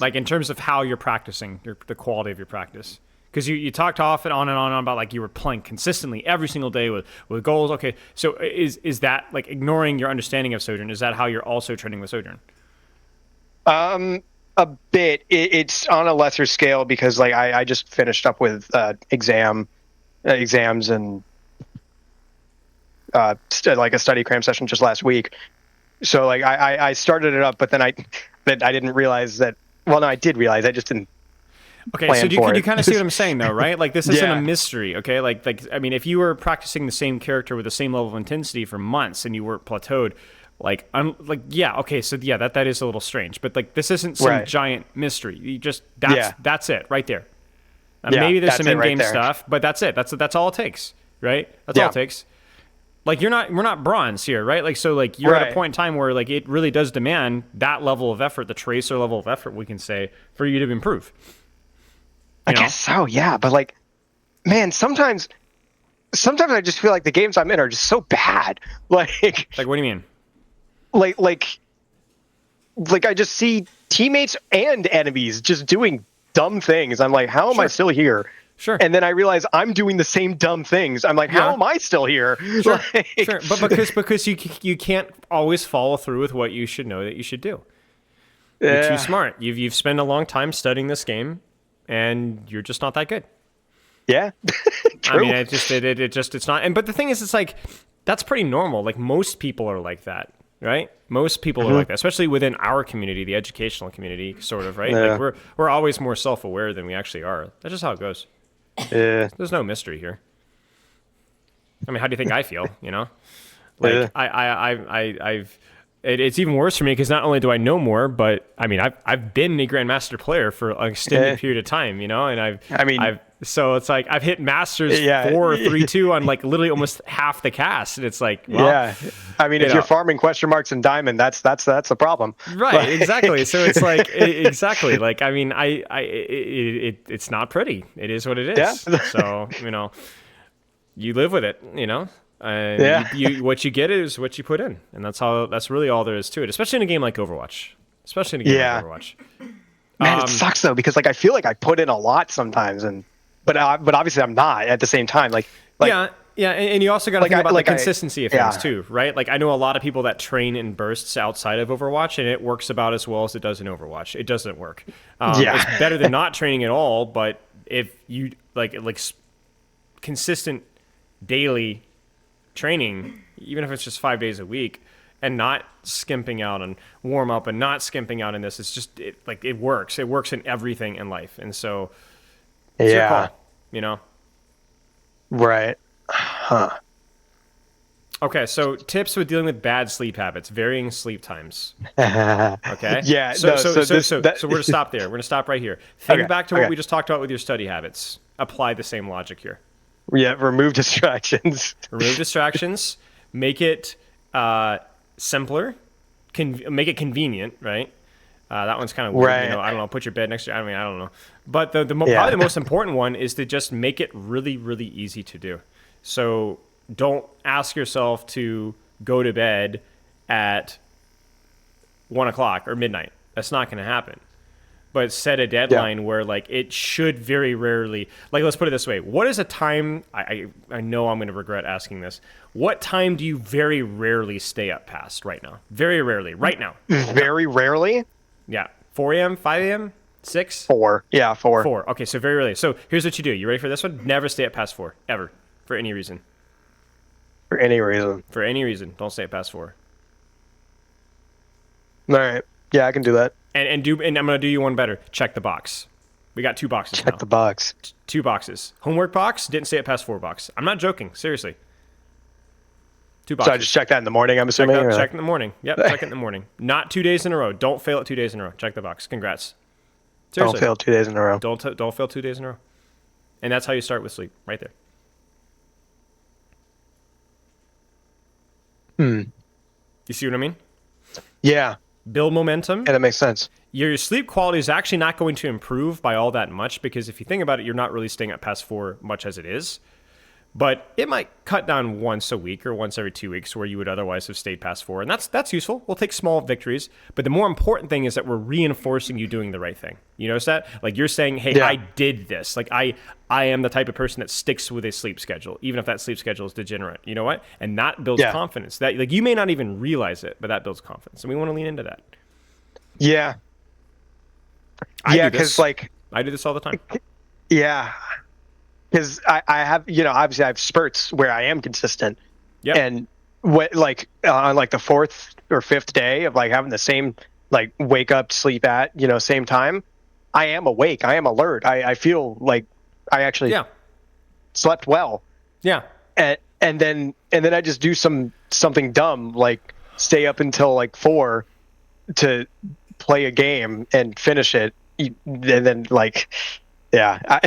Like in terms of how you're practicing, the quality of your practice. Because you talked off and on about like you were playing consistently every single day with goals. Okay, so is that like ignoring your understanding of Sojourn? Is that how you're also training with Sojourn? A bit. It's on a lesser scale because like I just finished up with exams and like a study cram session just last week. So like I started it up, but then I didn't realize that. Well, no, I did realize. I just didn't. Okay, so you kind of see what I'm saying, though, right? Like this isn't a mystery. Okay, like I mean, if you were practicing the same character with the same level of intensity for months and you weren't plateaued. Like I'm like, yeah, okay, so yeah, that is a little strange, but like this isn't some giant mystery. You just that's it right there. Maybe there's some in-game stuff, but that's it. That's all it takes, right? That's all it takes. Like we're not bronze here, right? Like so, like you're at a point in time where like it really does demand that level of effort, the Tracer level of effort, we can say, for you to improve. I guess so, yeah. But like, man, sometimes I just feel like the games I'm in are just so bad. Like what do you mean? Like I just see teammates and enemies just doing dumb things. I'm like, how am I still here? Sure. And then I realize I'm doing the same dumb things. I'm like, how am I still here? Sure. Sure. But because you can't always follow through with what you should know that you should do. You're too smart. You've spent a long time studying this game, and you're just not that good. Yeah. I mean, it's not. And but the thing is, it's like that's pretty normal. Like most people are like that. Right? Most people are like that, especially within our community, the educational community, sort of, right? Yeah. Like we're always more self-aware than we actually are. That's just how it goes. Yeah. There's no mystery here. I mean, how do you think I feel? You know, like I've it's even worse for me because not only do I know more, but I mean, I've been a Grandmaster player for an extended period of time, you know, and so it's like I've hit Masters 4 or 3-2 on like literally almost half the cast, and it's like, well, I mean, if you're farming question marks and diamond, that's a problem, right? Exactly. So it's like exactly like I mean, it's not pretty. It is what it is. Yeah. So you know, you live with it, you know. You what you get is what you put in, and that's really all there is to it. Especially in a game like Overwatch. Man, it sucks though, because like I feel like I put in a lot sometimes, but obviously I'm not at the same time. Like yeah, and you also got to think about the consistency of things yeah. too, right? Like I know a lot of people that train in bursts outside of Overwatch, and it works about as well as it does in Overwatch. It doesn't work. It's better than not training at all, but if you like consistent daily training, even if it's just 5 days a week, and not skimping out on warm up and not skimping out in this, it's just it works. It works in everything in life, and so it's your call, you know. Right. Huh. Okay, so tips with dealing with bad sleep habits, varying sleep times. Okay. Yeah. So we're gonna stop there. We're gonna stop right here. Think back to what we just talked about with your study habits. Apply the same logic here. Yeah. Remove distractions. Remove distractions. Make it simpler. Make it convenient. Right. That one's kind of weird. Right. You know, I don't know. Put your bed next to. I mean, I don't know. But probably the most important one is to just make it really, really easy to do. So don't ask yourself to go to bed at 1 o'clock or midnight. That's not going to happen. But set a deadline where like it should very rarely, like let's put it this way. What is a time, I know I'm going to regret asking this. What time do you very rarely stay up past right now? Very rarely, right now. Very rarely? Yeah. 4 a.m., 5 a.m., 6? 4. Yeah, 4. 4. Okay, so very rarely. So here's what you do. You ready for this one? Never stay up past 4, ever, for any reason. For any reason. For any reason, don't stay up past 4. All right. Yeah, I can do that. And I'm gonna do you one better. Check the box. We got 2 boxes now. Check the box. 2 boxes. Homework box, didn't stay up past 4 box. I'm not joking. Seriously. 2 boxes. So I just check that in the morning, I'm assuming? Check in the morning. Yep, check it in the morning. Not 2 days in a row. Don't fail it 2 days in a row. Check the box. Congrats. Seriously. Don't fail 2 days in a row. Don't fail 2 days in a row. And that's how you start with sleep, right there. You see what I mean? Yeah. Build momentum. Yeah, that makes sense. Your sleep quality is actually not going to improve by all that much because if you think about it, you're not really staying up past 4 much as it is. But it might cut down once a week or once every 2 weeks where you would otherwise have stayed past 4. And that's useful. We'll take small victories. But the more important thing is that we're reinforcing you doing the right thing. You notice that? Like you're saying, hey, I did this. Like I am the type of person that sticks with a sleep schedule, even if that sleep schedule is degenerate. You know what? And that builds confidence. That like you may not even realize it, but that builds confidence. And we want to lean into that. Yeah. Because like I do this all the time. Yeah. Because I have, obviously I have spurts where I am consistent. Yep. And what, like, on like the 4th or 5th day of like having the same, like, wake up, sleep at, same time, I am awake. I am alert. I feel like I actually slept well. Yeah. And then I just do something dumb, like stay up until like 4 to play a game and finish it. And then like, yeah.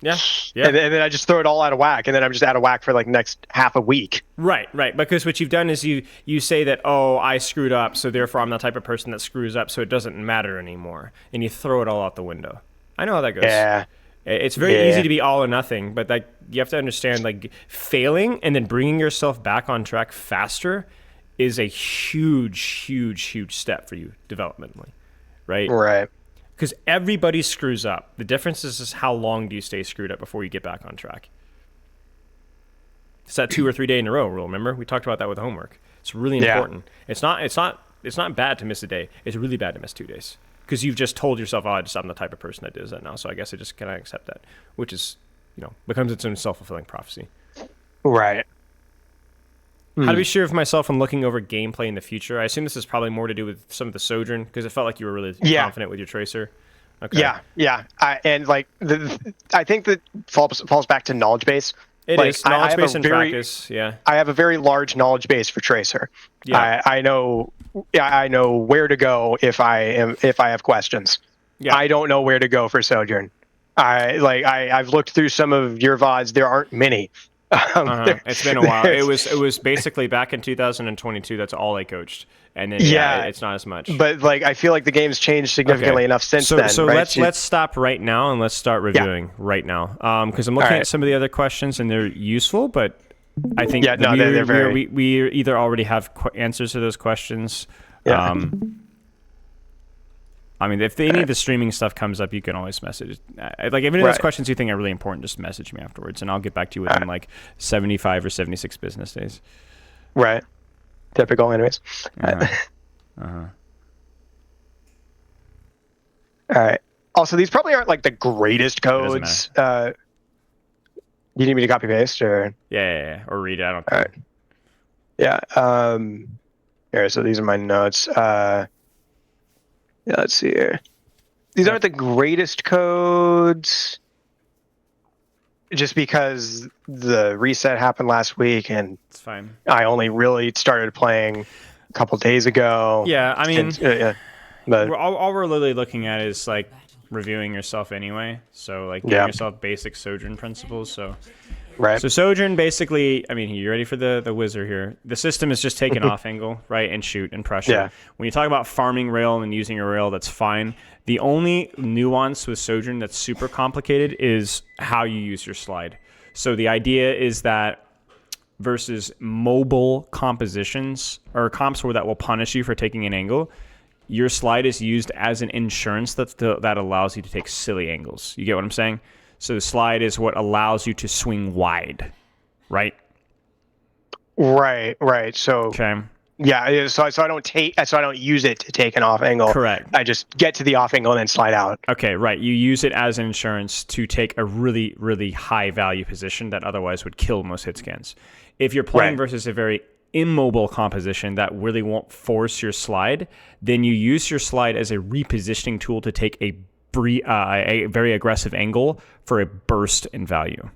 Yeah. And then I just throw it all out of whack, and then I'm just out of whack for like next half a week. Right. Because what you've done is you say that, oh, I screwed up, so therefore I'm the type of person that screws up, so it doesn't matter anymore, and you throw it all out the window. I know how that goes. Yeah. It's very easy to be all or nothing, but like you have to understand, like failing and then bringing yourself back on track faster is a huge, huge, huge step for you developmentally, right? Right. Because everybody screws up. The difference is just how long do you stay screwed up before you get back on track. It's that 2 or 3 day in a row rule. Remember, we talked about that with homework. It's really important. It's not bad to miss a day. It's really bad to miss 2 days because you've just told yourself, oh, I'm the type of person that does that now. So I guess I just cannot accept that, which is, becomes its own self-fulfilling prophecy. Right. How to be sure of myself when looking over gameplay in the future? I assume this is probably more to do with some of the Sojourn because it felt like you were really confident with your tracer. Okay. Yeah. And like I think that falls back to knowledge base. It is knowledge base and practice. Yeah. I have a very large knowledge base for tracer. Yeah. I know where to go if I have questions. Yeah. I don't know where to go for Sojourn. I've looked through some of your VODs. There aren't many. It's been a while. It was basically back in 2022. That's all I coached, and then it's not as much. But like, I feel like the game's changed significantly enough since then. So right? let's stop right now and let's start reviewing right now. Because I'm looking at some of the other questions and they're useful, but I think we either already have answers to those questions. I mean, if any of the streaming stuff comes up, you can always message. Like, if any of those questions you think are really important, just message me afterwards, and I'll get back to you within like 75 or 76 business days. Right. Typical, anyways. Uh-huh. All right. Also, these probably aren't like the greatest codes. You need me to copy paste or? Yeah. Or read it. I don't care. All right. Yeah. Here, so these are my notes. Yeah, let's see here. These aren't the greatest codes, just because the reset happened last week, and it's fine. I only really started playing a couple days ago. Yeah, I mean, but all we're literally looking at is like reviewing yourself anyway. So like giving yourself basic Sojourn principles. So. Right. So Sojourn basically, I mean, you ready for the wizard here? The system is just take an off angle, right, and shoot and pressure. Yeah. When you talk about farming rail and using a rail, that's fine. The only nuance with Sojourn that's super complicated is how you use your slide. So the idea is that versus mobile compositions or comps where that will punish you for taking an angle, your slide is used as an insurance that allows you to take silly angles. You get what I'm saying? So the slide is what allows you to swing wide, right? Right. So okay. Yeah. So I don't use it to take an off angle. Correct. I just get to the off angle and then slide out. Okay. Right. You use it as insurance to take a really, really high value position that otherwise would kill most hit scans. If you're playing versus a very immobile composition that really won't force your slide, then you use your slide as a repositioning tool to take a very aggressive angle for a burst in value.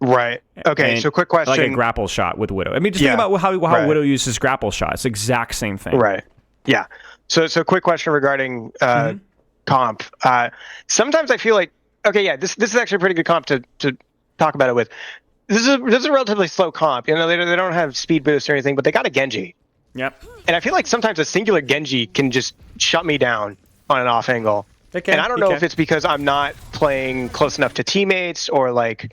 Right. Okay. And so quick question. Like a grapple shot with Widow. I mean, just think about how Widow uses grapple shot. It's the exact same thing. Right. Yeah. So quick question regarding comp. Sometimes I feel like, this is actually a pretty good comp to talk about it with. This is a relatively slow comp. You know, they don't have speed boost or anything, but they got a Genji. Yep. And I feel like sometimes a singular Genji can just shut me down on an off angle. And I don't know if it's because I'm not playing close enough to teammates or like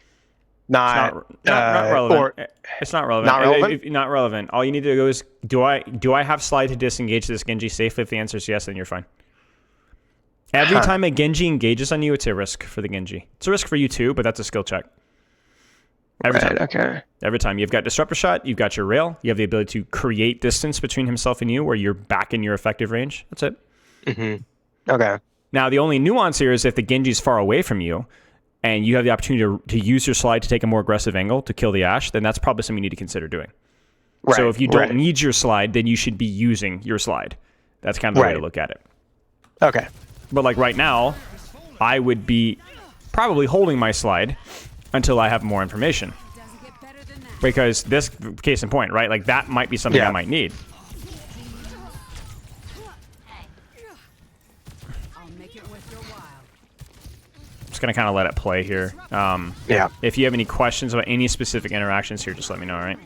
not relevant. Or it's not relevant. Not relevant? Not relevant. All you need to go is do I have slide to disengage this Genji safely? If the answer is yes, then you're fine. Every time a Genji engages on you, it's a risk for the Genji. It's a risk for you too, but that's a skill check. Every time. Okay. Every time. You've got Disruptor Shot, you've got your rail, you have the ability to create distance between himself and you where you're back in your effective range. That's it. Mm-hmm. Okay. Now, the only nuance here is if the Genji's far away from you and you have the opportunity to use your slide to take a more aggressive angle to kill the Ashe, then that's probably something you need to consider doing. Right. So if you don't need your slide, then you should be using your slide. That's kind of the way to look at it. Okay. But like right now, I would be probably holding my slide until I have more information. Because this, case in point, right? Like that might be something I might need. Just gonna kind of let it play here. If you have any questions about any specific interactions here, just let me know, all right?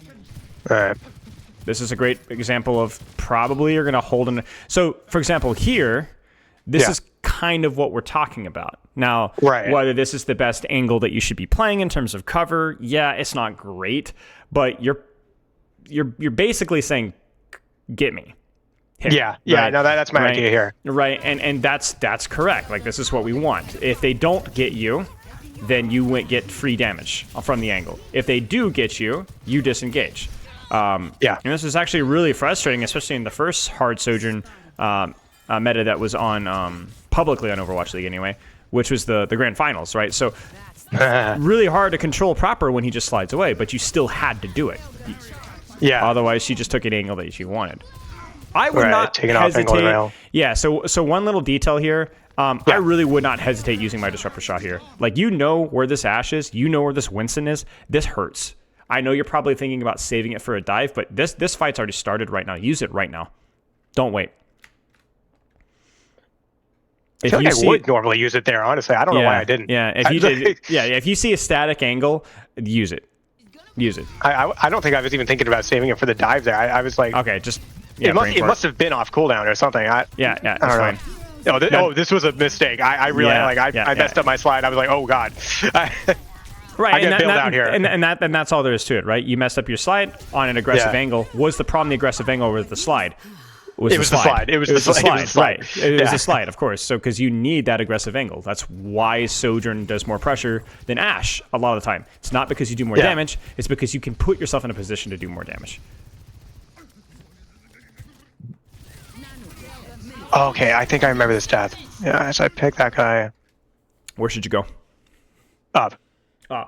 All right. This is a great example of probably you're gonna hold in. So, for example, here, this is kind of what we're talking about. Now, whether this is the best angle that you should be playing in terms of cover, it's not great, but you're basically saying, get me. Here, no, that's my idea here. Right, and that's correct. Like, this is what we want. If they don't get you, then you won't get free damage from the angle. If they do get you, you disengage. And this is actually really frustrating, especially in the first hard Sojourn meta that was on publicly on Overwatch League anyway, which was the grand finals, right? So really hard to control proper when he just slides away, but you still had to do it. Otherwise, she just took an angle that she wanted. I would not hesitate. So one little detail here. I really would not hesitate using my Disruptor Shot here. Like, you know where this Ashe is. You know where this Winston is. This hurts. I know you're probably thinking about saving it for a dive, but this fight's already started right now. Use it right now. Don't wait. I feel like I would normally use it there, honestly. I don't know why I didn't. If you see a static angle, use it. Use it. I don't think I was even thinking about saving it for the dive there. I was like... Okay, just... it must have been off cooldown or something. That's fine. This was a mistake. I realized I messed up my slide. I was like, oh god. Right, I get bailed out here. And that's all there is to it, right? You messed up your slide on an aggressive angle. Was the problem the aggressive angle or the slide? It was the slide. It was the slide. Right. It was a slide, of course. So because you need that aggressive angle. That's why Sojourn does more pressure than Ashe a lot of the time. It's not because you do more damage. It's because you can put yourself in a position to do more damage. Okay, I think I remember this death. Yeah, so I picked that guy. Where should you go? Up.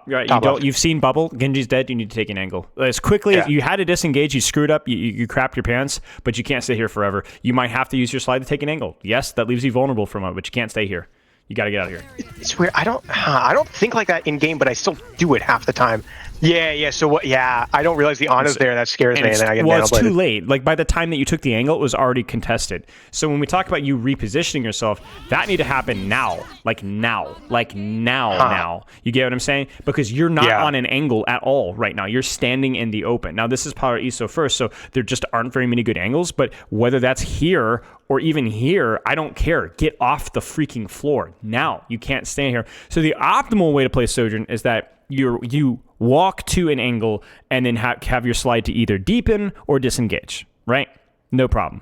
Right. You've seen bubble. Genji's dead. You need to take an angle as quickly. You had to disengage. You screwed up. You crapped your pants. But you can't stay here forever. You might have to use your slide to take an angle. Yes, that leaves you vulnerable from it. But you can't stay here. You got to get out of here. It's weird. I don't think like that in game, but I still do it half the time. Yeah. So what? Yeah, I don't realize the Ana's there. That scares me. And then I get it's too late. Like by the time that you took the angle, it was already contested. So when we talk about you repositioning yourself, that need to happen now. Like now. Now. You get what I'm saying? Because you're not on an angle at all right now. You're standing in the open. Now this is Power ESO first, so there just aren't very many good angles. But whether that's here or even here, I don't care. Get off the freaking floor now. You can't stand here. So the optimal way to play Sojourn is that you walk to an angle and then have your slide to either deepen or disengage, right? No problem.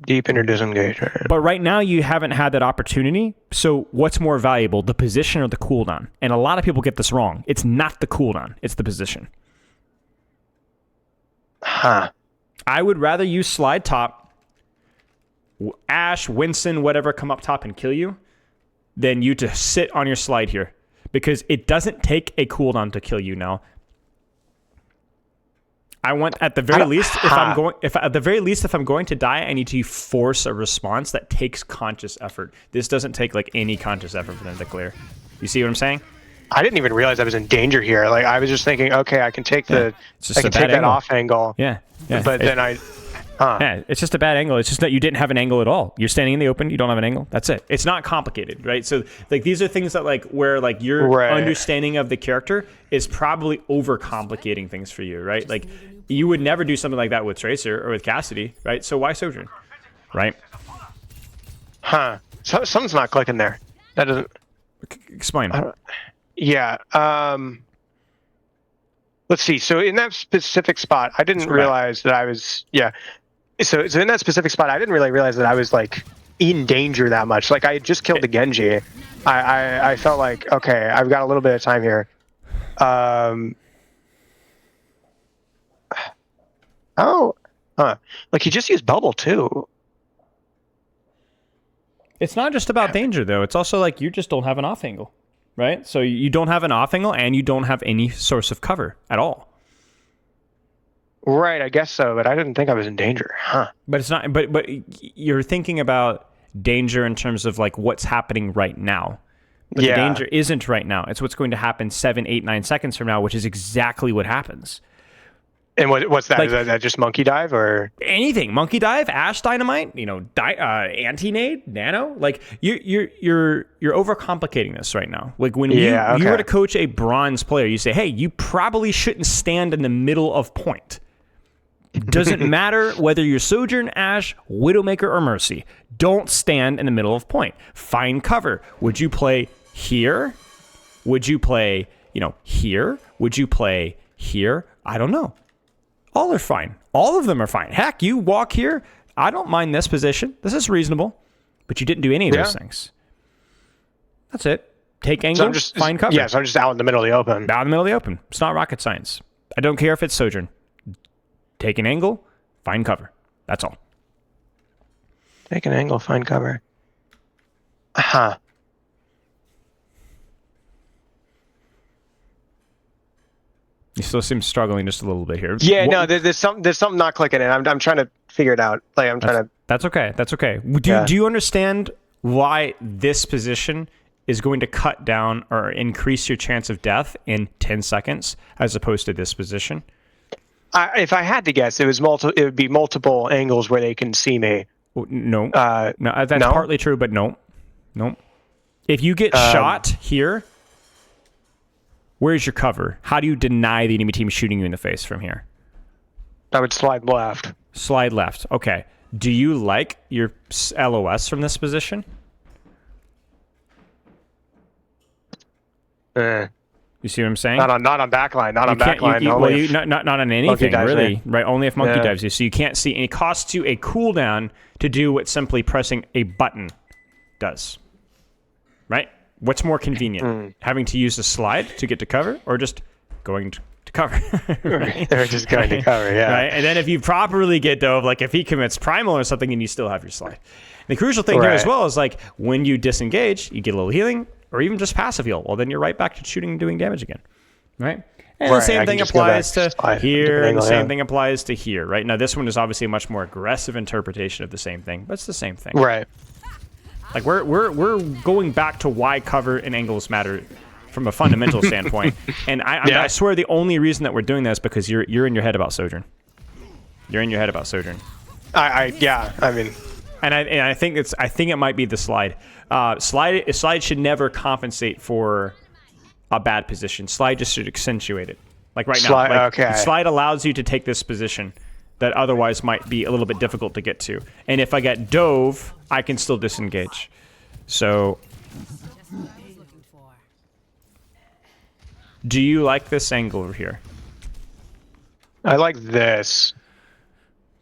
Deepen or disengage. But right now you haven't had that opportunity. So what's more valuable, the position or the cooldown? And a lot of people get this wrong. It's not the cooldown. It's the position. I would rather you slide top, Ashe, Winston, whatever, come up top and kill you, than you to sit on your slide here. Because it doesn't take a cooldown to kill you now. I want at the very least, if I'm going to die, I need to force a response that takes conscious effort. This doesn't take like any conscious effort for them to clear. You see what I'm saying? I didn't even realize I was in danger here. Like I was just thinking, okay, I can take that off angle. Yeah. But then Yeah, it's just a bad angle. It's just that you didn't have an angle at all. You're standing in the open. You don't have an angle. That's it. It's not complicated, right? So like these are things that like where like your understanding of the character is probably overcomplicating things for you, right? Like you would never do something like that with Tracer or with Cassidy, right? So why Sojourn, right? So, something's not clicking there. That doesn't. Explain. Let's see. So in that specific spot, I didn't realize that I was. So in that specific spot, I didn't really realize that I was like in danger that much. Like I had just killed the Genji. I felt like, okay, I've got a little bit of time here. Like he just used bubble too. It's not just about danger though. It's also like you just don't have an off angle, right? So you don't have an off angle and you don't have any source of cover at all. Right, I guess so, but I didn't think I was in danger, But it's not. But you're thinking about danger in terms of like what's happening right now. But the danger isn't right now. It's what's going to happen 7, 8, 9 seconds from now, which is exactly what happens. And what's that? Like, is that just monkey dive or anything? Monkey dive, Ashe dynamite, anti-nade, nano. Like you're overcomplicating this right now. Like when you were to coach a bronze player, you say, hey, you probably shouldn't stand in the middle of point. Doesn't matter whether you're Sojourn, Ashe, Widowmaker, or Mercy. Don't stand in the middle of point. Find cover. Would you play here? Would you play, here? Would you play here? I don't know. All are fine. All of them are fine. Heck, you walk here. I don't mind this position. This is reasonable. But you didn't do any of those things. That's it. Take angle, find cover. Yeah, so I'm just out in the middle of the open. Out in the middle of the open. It's not rocket science. I don't care if it's Sojourn. Take an angle, find cover. That's all. Take an angle, find cover. You still seem struggling just a little bit here. Yeah, no, there's something not clicking in. I'm trying to figure it out. Like I'm trying to. That's okay. That's okay. Do you understand why this position is going to cut down or increase your chance of death in 10 seconds as opposed to this position? If I had to guess, it would be multiple angles where they can see me. No, that's partly true, but no. If you get shot here, where's your cover? How do you deny the enemy team shooting you in the face from here? I would slide left. Slide left. Okay. Do you like your LOS from this position? You see what I'm saying? Not on backline. Not on backline. Not on anything really, me. right? Only if monkey dives you. So you can't see, and it costs you a cooldown to do what simply pressing a button does. Right? What's more convenient, having to use the slide to get to cover, or just going to cover? Right? They're just going to cover, yeah. Right, and then if you properly get dove, like if he commits primal or something, then you still have your slide. The crucial thing here as well is like when you disengage, you get a little healing, or even just passive heal. Well, then you're right back to shooting and doing damage again, right? And the same thing applies to here, and the same thing applies to here, right? Now this one is obviously a much more aggressive interpretation of the same thing, but it's the same thing, right? Like we're going back to why cover and angles matter from a fundamental standpoint, and I swear the only reason that we're doing this is because you're in your head about Sojourn. You're in your head about Sojourn. I mean. And I think it might be the slide. Slide should never compensate for a bad position. Slide just should accentuate it. Like right now, slide allows you to take this position that otherwise might be a little bit difficult to get to. And if I get dove, I can still disengage. So, do you like this angle over here? I like this.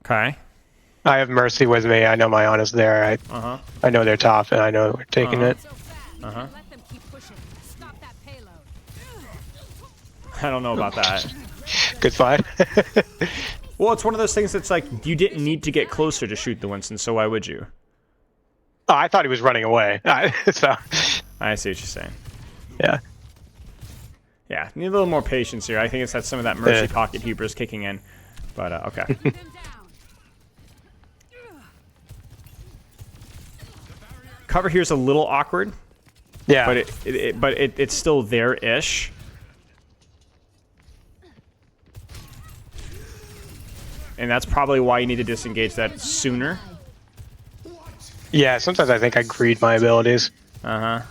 Okay. I have Mercy with me. I know my Ana's there. I know they're top, and I know we're taking it. I don't know about that. Good fight. Well, it's one of those things that's like, you didn't need to get closer to shoot the Winston, so why would you? Oh, I thought he was running away. So. I see what you're saying. Yeah. Yeah, need a little more patience here. I think it's had some of that Mercy pocket hubris kicking in. But, okay. Cover here's a little awkward. Yeah. But it's still there-ish. And that's probably why you need to disengage that sooner. Yeah, sometimes I think I greed my abilities. I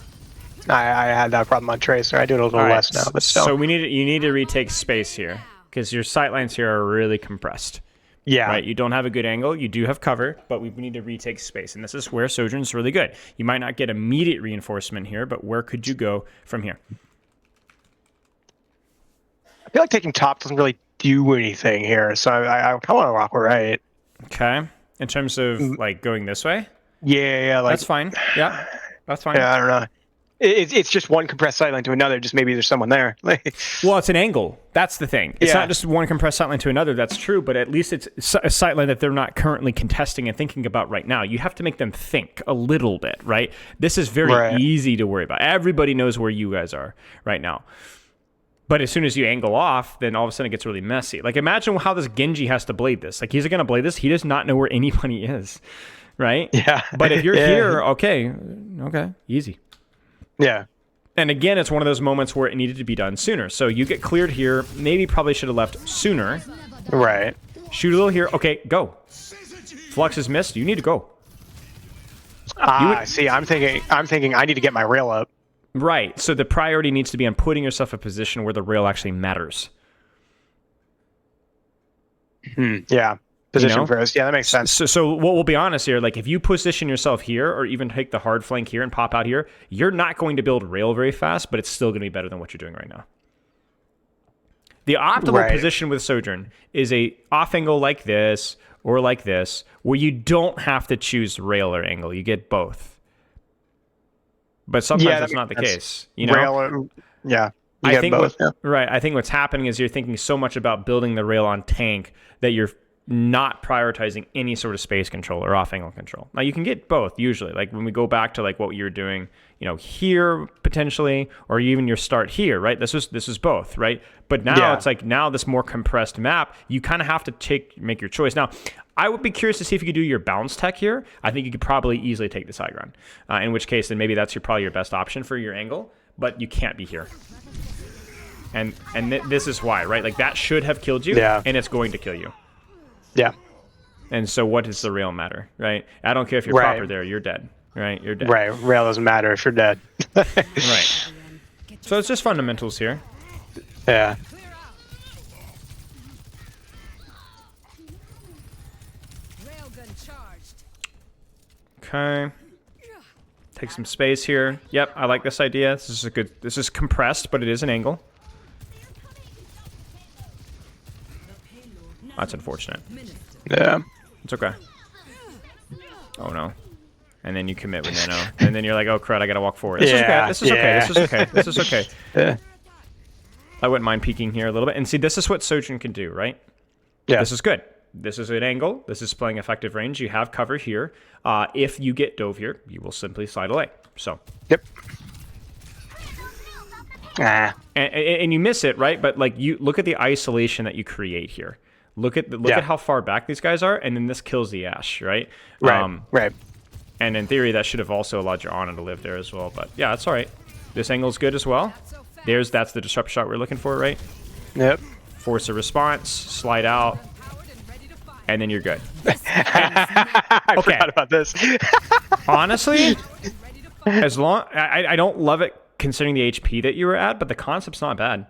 had that problem on Tracer. I do it a little less now, but still. So you need to retake space here, because your sightlines here are really compressed. Yeah. Right. You don't have a good angle. You do have cover, but we need to retake space, and this is where Sojourn's really good. You might not get immediate reinforcement here, but where could you go from here? I feel like taking top doesn't really do anything here, so I kind of want to rock right. Okay. In terms of like going this way? Yeah, like that's fine. Yeah, that's fine. Yeah, I don't know. It's just one compressed sightline to another. Just maybe there's someone there. Well, it's an angle. That's the thing. It's not just one compressed sightline to another. That's true, but at least it's a sightline that they're not currently contesting and thinking about right now. You have to make them think a little bit, right? This is very easy to worry about. Everybody knows where you guys are right now. But as soon as you angle off, then all of a sudden it gets really messy. Like, imagine how this Genji has to blade this. Like, he's going to blade this. He does not know where anybody is, right? Yeah. But if you're here, okay, easy. Yeah. And again, it's one of those moments where it needed to be done sooner. So you get cleared here. Maybe probably should have left sooner. Right. Shoot a little here. Okay, go. Flux is missed. You need to go. See, I'm thinking I need to get my rail up. Right. So the priority needs to be on putting yourself in a position where the rail actually matters. Yeah. Position first. Yeah, that makes sense. So we'll be honest here. Like, if you position yourself here or even take the hard flank here and pop out here, you're not going to build rail very fast, but it's still going to be better than what you're doing right now. The optimal position with Sojourn is a off angle like this or like this, where you don't have to choose rail or angle. You get both. But sometimes that's not the case. You know? Rail, I think both. Right. I think what's happening is you're thinking so much about building the rail on tank that you're not prioritizing any sort of space control or off angle control. Now you can get both usually. Like when we go back to like what you're doing, you know, here potentially, or even your start here, right? This is both, right? But now it's like now this more compressed map, you kind of have to make your choice. Now, I would be curious to see if you could do your bounce tech here. I think you could probably easily take this high ground. In which case, then maybe that's probably your best option for your angle, but you can't be here. And this is why, right? Like that should have killed you, and it's going to kill you. Yeah. And so what does the rail matter, right? I don't care if you're proper there, you're dead, right? You're dead. Right. Rail doesn't matter if you're dead. Right. So it's just fundamentals here. Yeah. Okay. Take some space here. Yep, I like this idea. This is compressed, but it is an angle. That's unfortunate. Yeah. It's okay. Oh no. And then you commit with nano. And then you're like, oh crud, I gotta walk forward. This is okay. This is okay. This is okay. This is okay. Yeah. I wouldn't mind peeking here a little bit. And see, this is what Sojourn can do, right? Yeah. This is good. This is an angle. This is playing effective range. You have cover here. If you get dove here, you will simply slide away. So. Yep. And you miss it, right? But like you look at the isolation that you create here. Look at how far back these guys are, and then this kills the Ashe, right? Right. Right. And in theory, that should have also allowed your Ana to live there as well. But yeah, that's all right. This angle is good as well. That's the disrupt shot we're looking for, right? Yep. Force a response, slide out, and then you're good. I forgot about this. Honestly, as long I don't love it considering the HP that you were at, but the concept's not bad,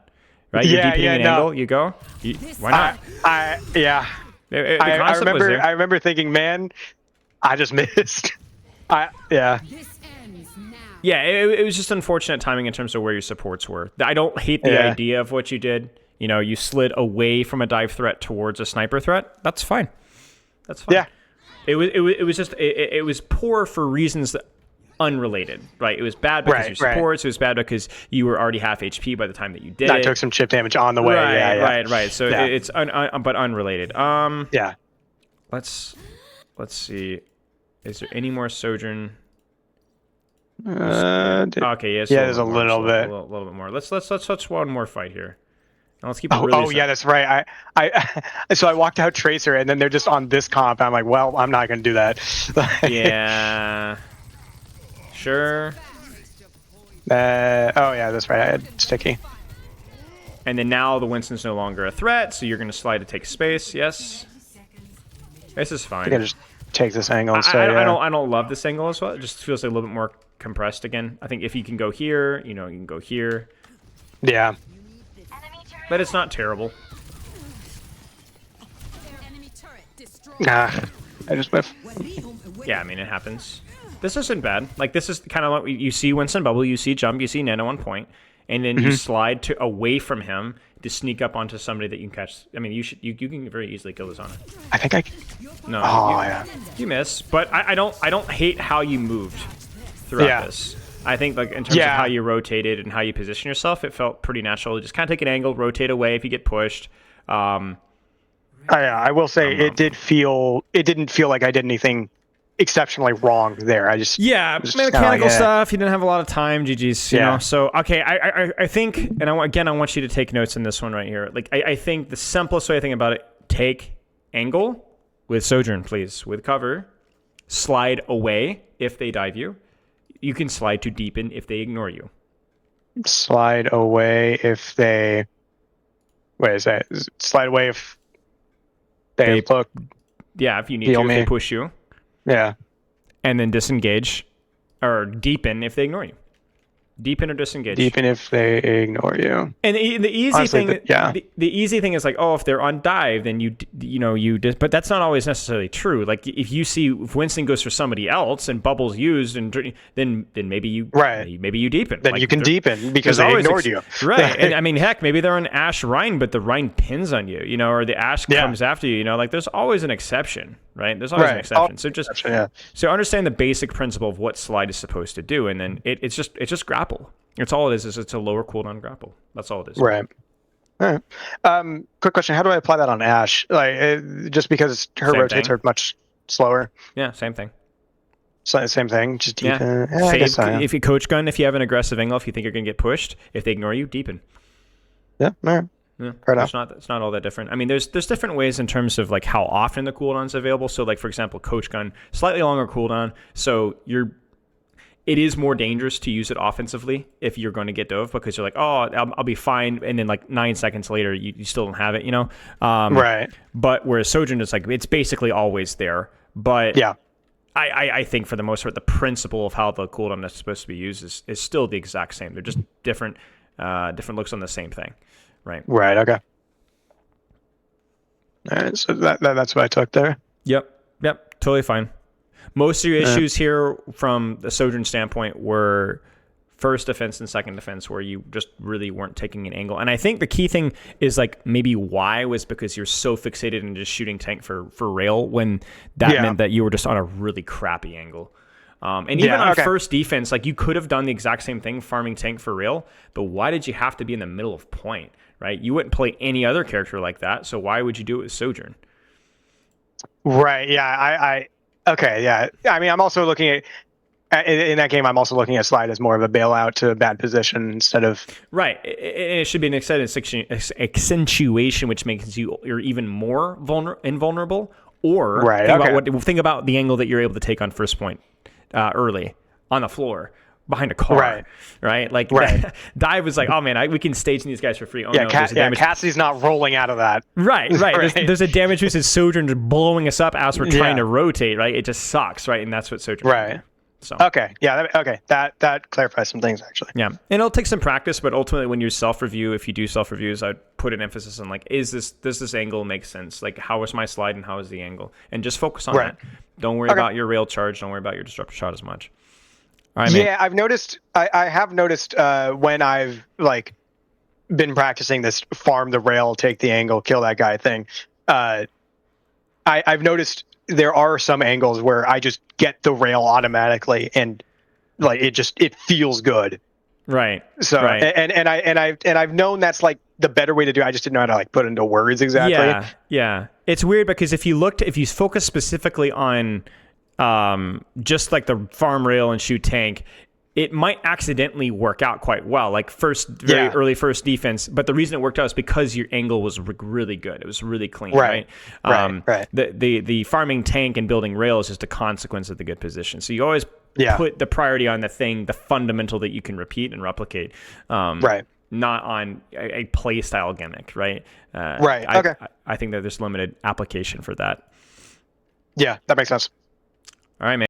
right? You're deepening an angle. You go. Why not? I remember thinking, man, I just missed. Yeah. Yeah, it was just unfortunate timing in terms of where your supports were. I don't hate the idea of what you did. You know, you slid away from a dive threat towards a sniper threat. That's fine. That's fine. Yeah. It was poor for reasons that unrelated, right? It was bad because your supports. It was bad because you were already half HP by the time that you did it. I took some chip damage on the way. Right. So it's but unrelated. Yeah. Let's see. Is there any more Sojourn? Okay, yes. Yeah, there's a little bit. A little bit more. Let's one more fight here. And let's keep it really yeah, that's right. So I walked out Tracer, and then they're just on this comp. I'm like, well, I'm not gonna do that. Yeah. Sure. Yeah, that's right. I had Sticky. And then now the Winston's no longer a threat, so you're gonna slide to take space. Yes. This is fine. I think I just take this angle. I don't love this angle as well. It just feels like a little bit more compressed again. I think if you can go here, you can go here. Yeah. But it's not terrible. I just whiff. Yeah, I mean, it happens. This isn't bad. Like, this is kind of what you see Winston bubble, you see jump, you see nano on point, and then you slide away from him to sneak up onto somebody that you can catch. I mean, you can very easily kill this on it. I think I. No. Yeah. You miss, but I don't hate how you moved throughout this. I think like in terms of how you rotated and how you position yourself, it felt pretty natural. Just kind of take an angle, rotate away if you get pushed. I will say it didn't feel like I did anything exceptionally wrong there. Mechanical stuff. You didn't have a lot of time. GG's. You know. So okay, I think, and I want you to take notes in this one right here. Like I think the simplest way to think about it: take angle with Sojourn, please, with cover, slide away if they dive you. You can slide to deepen if they ignore you. Slide away if they. Wait, is that slide away if they look? Yeah, if you need to, if they push you. Yeah. And then disengage, or deepen if they ignore you. Deepen or disengage. Deepen if they ignore you. And the easy thing, the easy thing is like, oh, if they're on dive, then but that's not always necessarily true. Like if Winston goes for somebody else and bubbles used, and then maybe you maybe you deepen. Then you can deepen because they ignored you. Right. And I mean, heck, maybe they're on Ashe Rhine, but the Rhine pins on you, or the Ashe comes after you. Like there's always an exception, right? There's always an exception. So so understand the basic principle of what slide is supposed to do, and then it's just grapple. It's all it is it's a lower cooldown grapple. That's all it is. Right. All right. Quick question: how do I apply that on Ashe? Like, just because her rotates are much slower. Yeah, same thing. So, same thing. Just deepen. Yeah. I guess if you coach gun, if you have an aggressive angle, if you think you're gonna get pushed, if they ignore you, deepen. Yeah. All right. Yeah, it's not all that different. I mean, there's different ways in terms of like how often the cooldown's available. So like for example, coach gun, slightly longer cooldown. So it is more dangerous to use it offensively if you're going to get dove because you're like, oh, I'll be fine, and then like 9 seconds later you still don't have it, Right. But whereas Sojourn is like it's basically always there. But yeah, I think for the most part the principle of how the cooldown is supposed to be used is still the exact same. They're just different looks on the same thing. Right. Right. Okay. All right. So that's what I took there. Yep. Totally fine. Most of your issues here from the Sojourn standpoint were first defense and second defense where you just really weren't taking an angle. And I think the key thing is like maybe why was because you're so fixated in just shooting tank for rail when that meant that you were just on a really crappy angle. And even on first defense, like you could have done the exact same thing, farming tank for rail, but why did you have to be in the middle of point, right? You wouldn't play any other character like that, so why would you do it with Sojourn? Right, yeah, okay, yeah. I mean, I'm also looking at, in that game, I'm also looking at Slide as more of a bailout to a bad position instead of... Right, and it should be an accentuation, which makes you're even more invulnerable, or think about the angle that you're able to take on first point early on the floor behind a car, right? Like Dive was like, oh man, we can stage these guys for free. Oh no, there's a damage. Cassie's not rolling out of that. Right. There's a damage boost. It's Sojourn just blowing us up as we're trying to rotate, right? It just sucks, right? And that's what Sojourn. Right. So that clarifies some things actually. Yeah, and it'll take some practice, but ultimately, when you self-review, if you do self-reviews, I'd put an emphasis on like, does this angle make sense? Like, how is my slide and how is the angle? And just focus on that. Don't worry about your rail charge. Don't worry about your disruptor shot as much. All right, man. Yeah, I've noticed. I have noticed when I've like been practicing this farm the rail, take the angle, kill that guy thing. I've noticed there are some angles where I just get the rail automatically, and like it feels good. Right. So and I've known that's like the better way to do it. I just didn't know how to like put into words exactly. Yeah. It's weird because if you focus specifically on just like the farm rail and shoot tank, it might accidentally work out quite well, like early first defense. But the reason it worked out is because your angle was really good. It was really clean, right? The farming tank and building rail is just a consequence of the good position. So you always put the priority on the fundamental that you can repeat and replicate, not on a play style gimmick, right? I think that there's limited application for that. Yeah, that makes sense. All right, man.